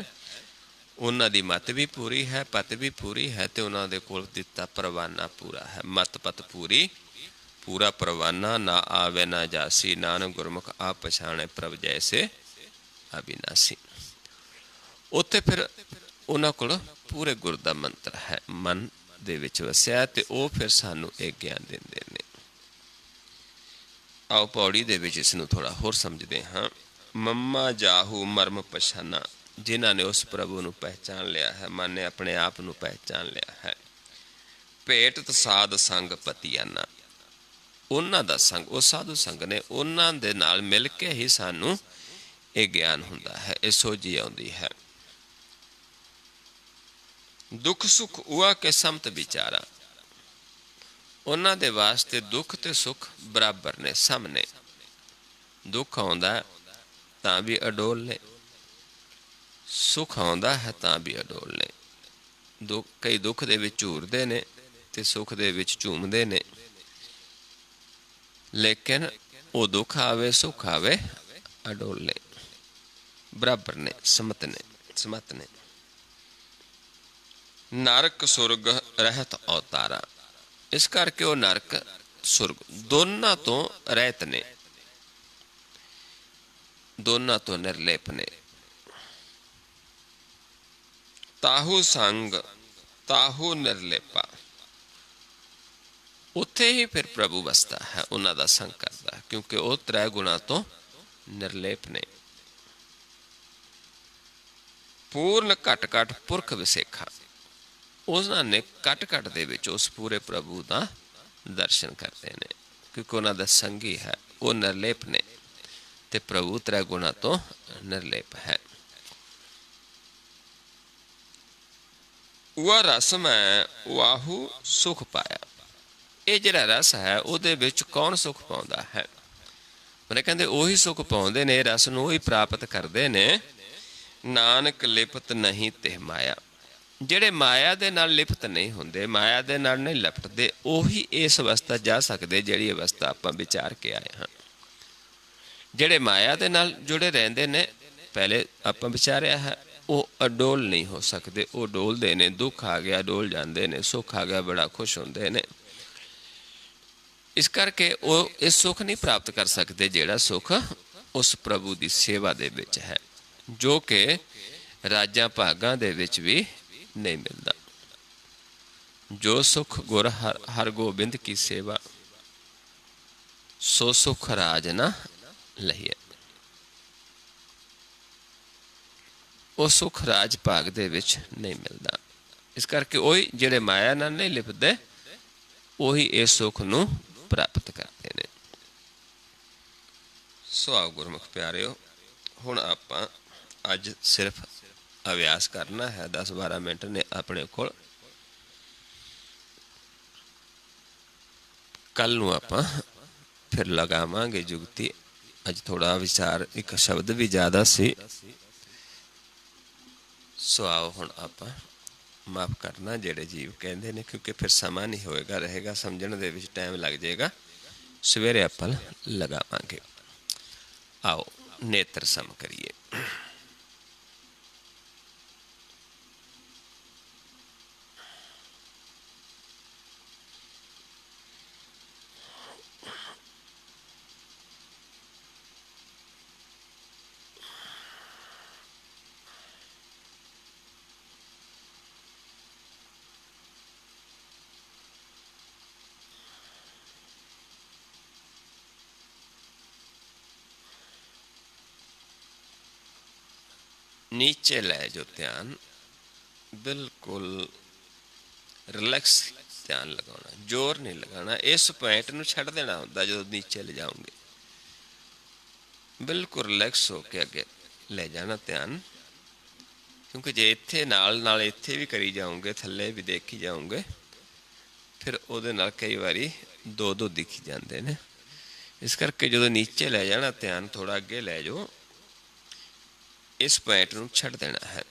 उन्हां दी मत भी पूरी है, पत भी पूरी है, तो उन्हां दे कोल दिता परवाना पूरा है। मत पत पूरी, पूरा परवाना। ना आवे ना जासी, नानक गुरमुख आप पछाणे, प्रभ जैसे अविनाशी। उत्थे फिर उन्हां कोल पूरे गुर दा मंत्र है। मन ਦੇ ਵਿੱਚ ਵਸਿਆ ਤੇ ਉਹ ਫਿਰ ਸਾਨੂੰ ਇਹ ਗਿਆਨ ਦਿੰਦੇ ਨੇ। ਆਓ ਪੌੜੀ ਦੇ ਵਿੱਚ ਇਸ ਨੂੰ ਥੋੜ੍ਹਾ ਹੋਰ ਸਮਝਦੇ ਹਾਂ। ਮੰਮਾ ਜਾਹੂ ਮਰਮ ਪਛਾਨਾ, ਜਿਨ੍ਹਾਂ ਨੇ ਉਸ ਪ੍ਰਭੂ ਨੂੰ ਪਹਿਚਾਣ ਲਿਆ ਹੈ, ਮਨ ਨੇ ਆਪਣੇ ਆਪ ਨੂੰ ਪਹਿਚਾਣ ਲਿਆ ਹੈ। ਭੇਟ ਸਾਧ ਸੰਗ ਪਤੀਆਨਾ, ਉਹਨਾਂ ਦਾ ਸੰਗ, ਉਹ ਸਾਧੂ ਸੰਗ ਨੇ, ਉਹਨਾਂ ਦੇ ਨਾਲ ਮਿਲ ਕੇ ਹੀ ਸਾਨੂੰ ਇਹ ਗਿਆਨ ਹੁੰਦਾ ਹੈ, ਇਹ ਸੋਝੀ ਆਉਂਦੀ ਹੈ। ਦੁੱਖ ਸੁੱਖ ਉਆ ਕੇ ਸਮਤ ਵਿਚਾਰਾ, ਉਹਨਾਂ ਦੇ ਵਾਸਤੇ ਦੁੱਖ ਤੇ ਸੁੱਖ ਬਰਾਬਰ ਨੇ, ਸਮ ਨੇ। ਦੁੱਖ ਆਉਂਦਾ ਤਾਂ ਵੀ ਅਡੋਲ ਨੇ, ਸੁੱਖ ਆਉਂਦਾ ਹੈ ਤਾਂ ਵੀ ਅਡੋਲ ਨੇ। ਕਈ ਦੁੱਖ ਦੇ ਵਿੱਚ ਝੂਰਦੇ ਨੇ ਤੇ ਸੁੱਖ ਦੇ ਵਿੱਚ ਝੂਮਦੇ ਨੇ, ਲੇਕਿਨ ਉਹ ਦੁੱਖ ਆਵੇ ਸੁੱਖ ਆਵੇ ਅਡੋਲ ਨੇ, ਬਰਾਬਰ ਨੇ, ਸਮਤ ਨੇ। ਨਰਕ ਸੁਰਗ ਰਹਿਤ ਅਵਤਾਰਾ, ਇਸ ਕਰਕੇ ਉਹ ਨਰਕ ਸੁਰਗ ਦੋਨਾਂ ਤੋਂ ਰਹਿਤ ਨੇ, ਦੋਨਾਂ ਤੋਂ ਨਿਰਲੇਪ ਨੇ। ਤਾਹੂ ਸੰਗ ਤਾਹੂ ਨਿਰਲੇਪਾ, ਉੱਥੇ ਹੀ ਫਿਰ ਪ੍ਰਭੂ ਵਸਦਾ ਹੈ, ਉਹਨਾਂ ਦਾ ਸੰਗ ਕਰਦਾ, ਕਿਉਂਕਿ ਉਹ ਤ੍ਰੈ ਗੁਣਾ ਤੋਂ ਨਿਰਲੇਪ ਨੇ। ਪੂਰਨ ਘਟ ਘਟ ਪੁਰਖ ਵਿਸੇਖਾ, ਉਹਨਾਂ ਨੇ ਘਟ ਘਟ ਦੇ ਵਿੱਚ ਉਸ ਪੂਰੇ ਪ੍ਰਭੂ ਦਾ ਦਰਸ਼ਨ ਕਰਦੇ ਨੇ, ਕਿਉਂਕਿ ਉਹਨਾਂ ਦਾ ਸੰਗੀ ਹੈ, ਉਹ ਨਿਰਲੇਪ ਨੇ ਤੇ ਪ੍ਰਭੂ ਤ੍ਰੈ ਗੁਣਾ ਤੋਂ ਨਿਰਲੇਪ ਹੈ। ਉਹ ਰਸ ਮੈਂ ਵਾਹੂ ਸੁਖ ਪਾਇਆ, ਇਹ ਜਿਹੜਾ ਰਸ ਹੈ ਉਹਦੇ ਵਿੱਚ ਕੌਣ ਸੁੱਖ ਪਾਉਂਦਾ ਹੈ? ਮਨੇ ਕਹਿੰਦੇ ਉਹੀ ਸੁੱਖ ਪਾਉਂਦੇ ਨੇ, ਰਸ ਨੂੰ ਉਹੀ ਪ੍ਰਾਪਤ ਕਰਦੇ ਨੇ। ਨਾਨਕ ਲਿਪਤ ਨਹੀਂ ਤੇ ਮਾਇਆ, ਜਿਹੜੇ ਮਾਇਆ ਦੇ ਨਾਲ ਲਿਪਤ ਨਹੀਂ ਹੁੰਦੇ, ਮਾਇਆ ਦੇ ਨਾਲ ਨਹੀਂ ਲਿਪਟਦੇ, ਉਹੀ ਇਸ ਅਵਸਥਾ ਜਾ ਸਕਦੇ ਜਿਹੜੀ ਅਵਸਥਾ ਆਪਾਂ ਵਿਚਾਰ ਕੇ ਆਏ ਹਾਂ। ਜਿਹੜੇ ਮਾਇਆ ਦੇ ਨਾਲ ਜੁੜੇ ਰਹਿੰਦੇ ਨੇ, ਪਹਿਲੇ ਆਪਾਂ ਵਿਚਾਰਿਆ ਹੈ, ਉਹ ਅਡੋਲ ਨਹੀਂ ਹੋ ਸਕਦੇ, ਉਹ ਡੋਲਦੇ ਨੇ। ਦੁੱਖ ਆ ਗਿਆ ਡੋਲ ਜਾਂਦੇ ਨੇ, ਸੁੱਖ ਆ ਗਿਆ ਬੜਾ ਖੁਸ਼ ਹੁੰਦੇ ਨੇ। ਇਸ ਕਰਕੇ ਉਹ ਇਹ ਸੁੱਖ ਨਹੀਂ ਪ੍ਰਾਪਤ ਕਰ ਸਕਦੇ ਜਿਹੜਾ ਸੁੱਖ ਉਸ ਪ੍ਰਭੂ ਦੀ ਸੇਵਾ ਦੇ ਵਿੱਚ ਹੈ, ਜੋ ਕਿ ਰਾਜਾਂ ਭਾਗਾਂ ਦੇ ਵਿੱਚ ਵੀ ਨਹੀਂ ਮਿਲਦਾ। ਜੋ ਸੁੱਖ ਗੁਰ ਹਰ ਗੋਬਿੰਦ ਕੀ ਸੇਵਾ, ਸੋ ਸੁੱਖ ਰਾਜ ਨਾ ਲਈਏ। ਉਹ ਸੁੱਖ ਰਾਜ ਭਾਗ ਦੇ ਵਿੱਚ ਨਹੀਂ ਮਿਲਦਾ। ਇਸ ਕਰਕੇ ਉਹੀ ਜਿਹੜੇ ਮਾਇਆ ਨਾਲ ਨਹੀਂ ਲਿਪਦੇ, ਉਹੀ ਇਸ ਸੁੱਖ ਨੂੰ ਪ੍ਰਾਪਤ ਕਰਦੇ ਨੇ। ਸੋ ਆਓ ਗੁਰਮੁਖ ਪਿਆਰਿਓ, ਹੁਣ ਆਪਾਂ ਅੱਜ ਸਿਰਫ ਅਭਿਆਸ ਕਰਨਾ ਹੈ, 10-12 ਮਿੰਟ ਨੇ ਆਪਣੇ ਕੋਲ। ਕੱਲ ਨੂੰ ਆਪਾਂ ਫਿਰ ਲਗਾਵਾਂਗੇ ਜੁਗਤੀ। ਅੱਜ ਥੋੜਾ ਵਿਚਾਰ, ਇੱਕ ਸ਼ਬਦ ਵੀ ਜ਼ਿਆਦਾ ਸੀ। ਸੋ ਆਓ ਹੁਣ ਆਪਾਂ ਮਾਫ ਕਰਨਾ ਜਿਹੜੇ ਜੀਵ ਕਹਿੰਦੇ ਨੇ, ਕਿਉਂਕਿ ਫਿਰ ਸਮਾਂ ਨਹੀਂ ਹੋਏਗਾ, ਰਹੇਗਾ, ਸਮਝਣ ਦੇ ਵਿੱਚ ਟਾਈਮ ਲੱਗ ਜਾਏਗਾ। ਸਵੇਰੇ ਆਪਾਂ ਲਗਾਵਾਂਗੇ। ਆਓ ਨੇਤਰ ਸਮ ਕਰੀਏ। नीचे लै जो ध्यान, बिल्कुल रिलैक्स ध्यान लगाना, जोर नहीं लगाना। इस पॉइंट नूं छड्ड देना हुंदा जो नीचे ले जाओगे, बिल्कुल रिलैक्स होके अगे ले जाना ध्यान। क्योंकि जे इत्थे नाल नाल इत्थे भी करी जाओगे, थल्ले भी देखी जाओगे, फिर उहदे नाल कई वारी दो दो दिखी जाते हैं। इस करके जो नीचे ले जाना ध्यान, थोड़ा अगे ले जाओ, इस पॉइंट नूं छड्ड देना है।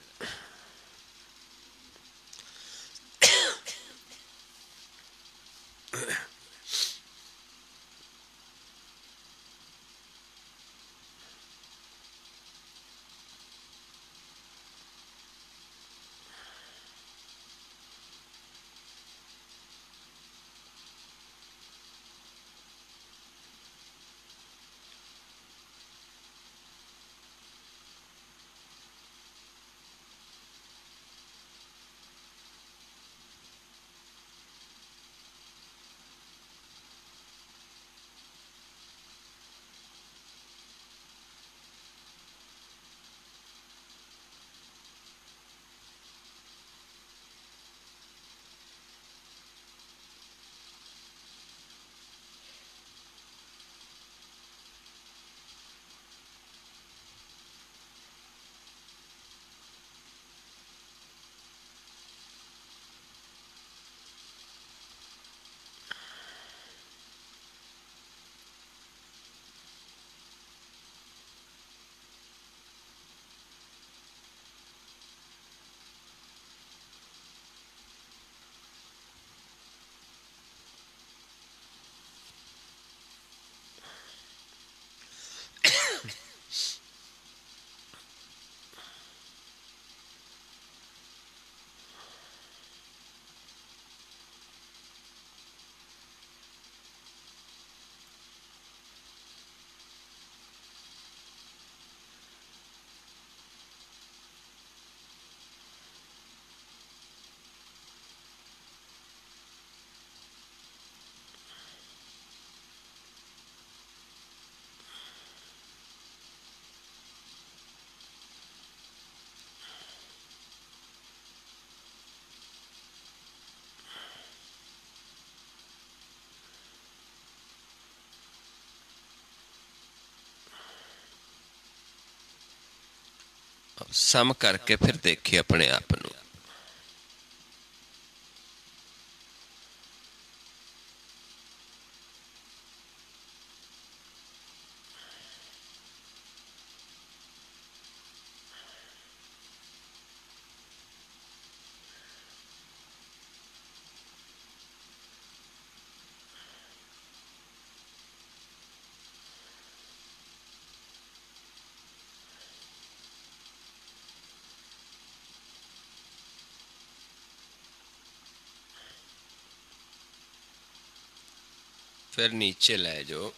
सम करके फिर देखिए अपने आप नूं। फिर नीचे ले जाओ।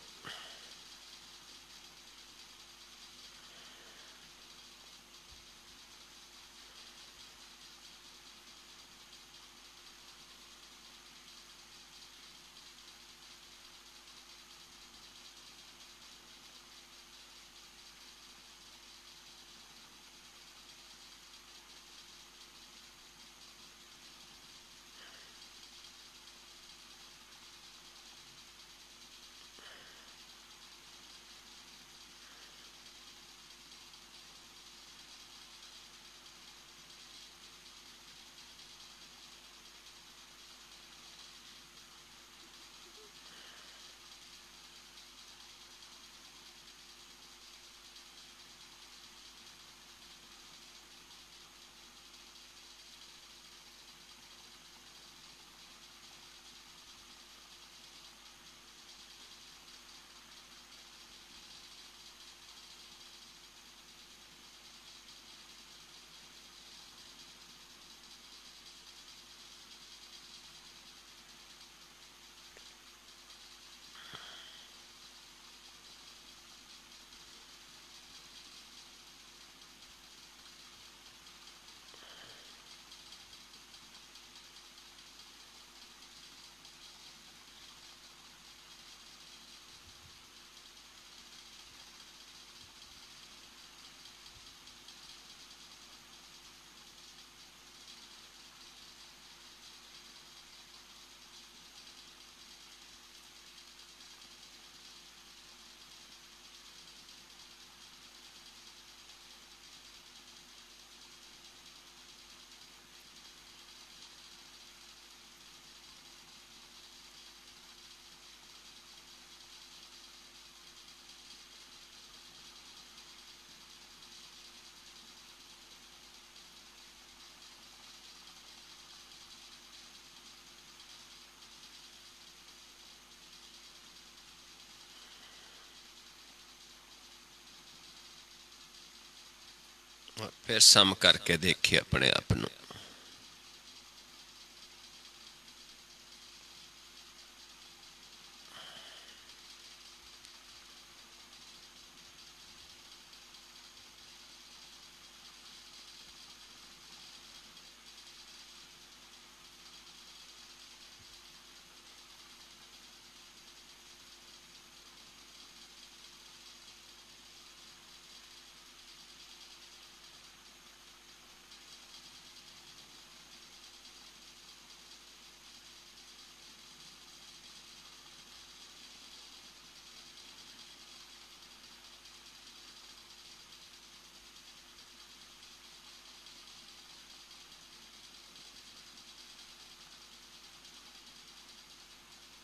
फिर सम करके देखिए अपने आप नूं।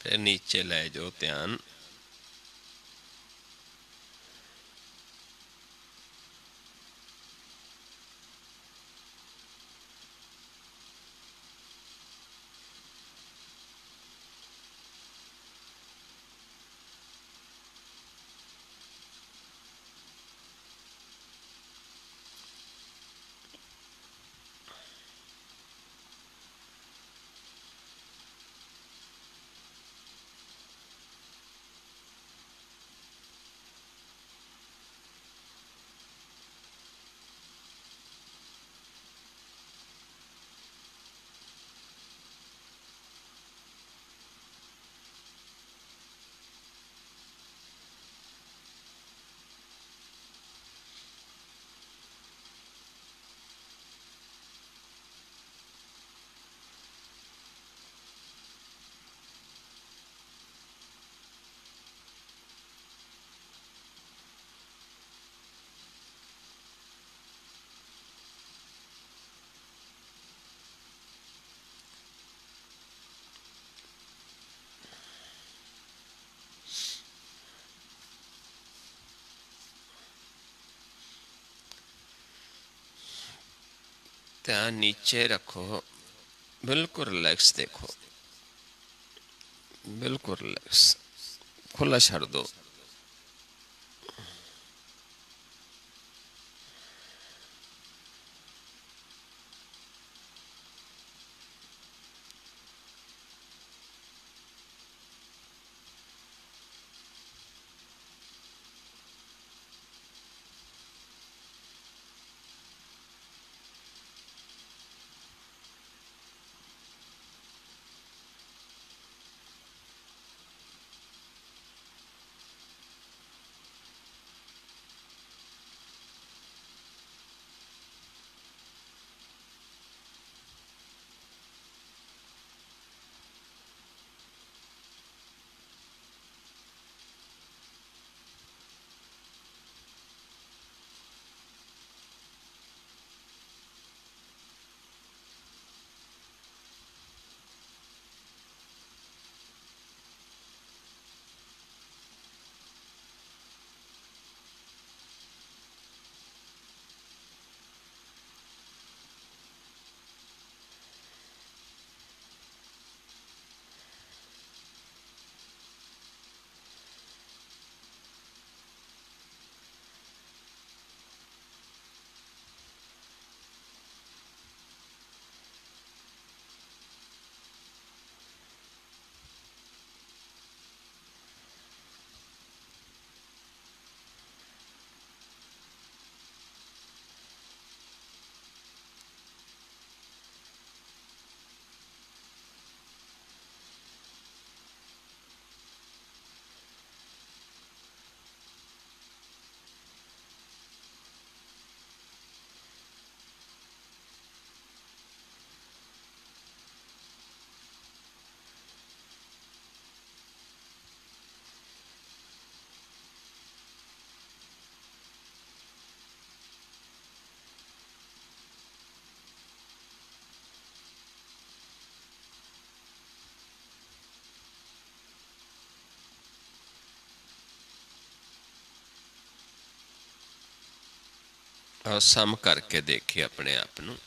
फिर नीचे ले जाओ ध्यान। ध्यान नीचे रखो, बिल्कुल रिलैक्स देखो, बिल्कुल रिलैक्स, खुला छड़ दो। और सम करके देखिए अपने आप नू।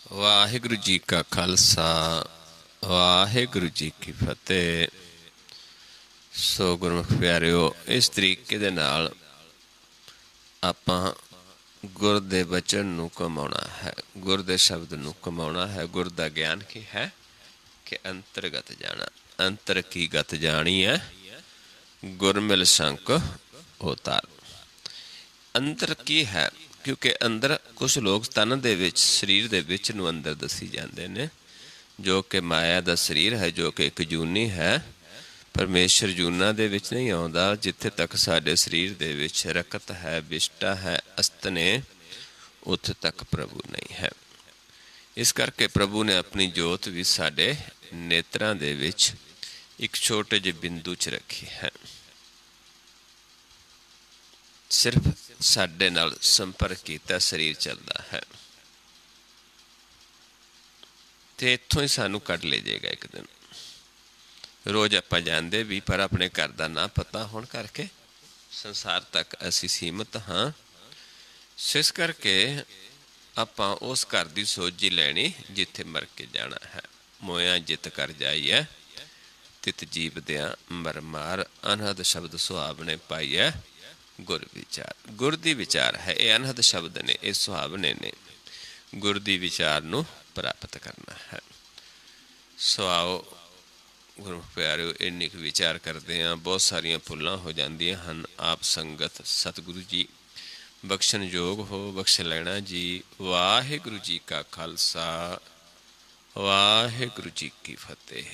वाहिगुरु जी का खालसा, वाहिगुरु जी की फतेह। सो गुरमुख प्यारिओ, इस तरीके दे नाल आपां गुर दे बचन नू कमाउणा है, गुर दे शब्द नू कमाउणा है। गुर दा ज्ञान की है कि अंतरगत जाना। अंतर की गत जानी है, गुर मिल संक होतार। अंतर की है, क्योंकि अंदर कुछ लोग तन दे विच, शरीर दे विच नू अंदर दसी जाते ने, जो कि माया दा शरीर है, जो कि एक जूनी है। परमेश्वर जूना दे विच नहीं आउंदा। जिथे तक साडे शरीर दे विच रकत है, विष्टा है, अस्त ने, उत्थे तक प्रभु नहीं है। इस करके प्रभु ने अपनी जोत भी साडे नेत्रां दे विच एक छोटे जे बिंदु च रखी है। सिर्फ साडे नाल संपर्क कीता शरीर चलता है, ते इत्थों ही सानू कट ले जाएगा एक दिन। रोज़ आपां जांदे भी, पर अपने घर दा ना पता होण करके संसार तक असी सीमित हाँ। इस करके आपां उस घर दी सोझी लैनी जिथे मर के जाना है। मोया जित कर जाइए, तित जीव दियां मर मार। अनहद शब्द सुहावने पाइए, गुर विचार। गुर दी विचार है, ये अनहद शब्द ने, ये सुहावने ने। गुर दी विचार नू प्राप्त करना है। सो आओ गुरमुख प्यारिओ, इन्नी क विचार करते हैं। बहुत सारिया भुल्लां हो जांदियां हन। आप संगत सतगुरु जी बख्शण योग हो, बख्श लेना जी। वाहिगुरु जी का खालसा, वाहिगुरु जी की फतेह।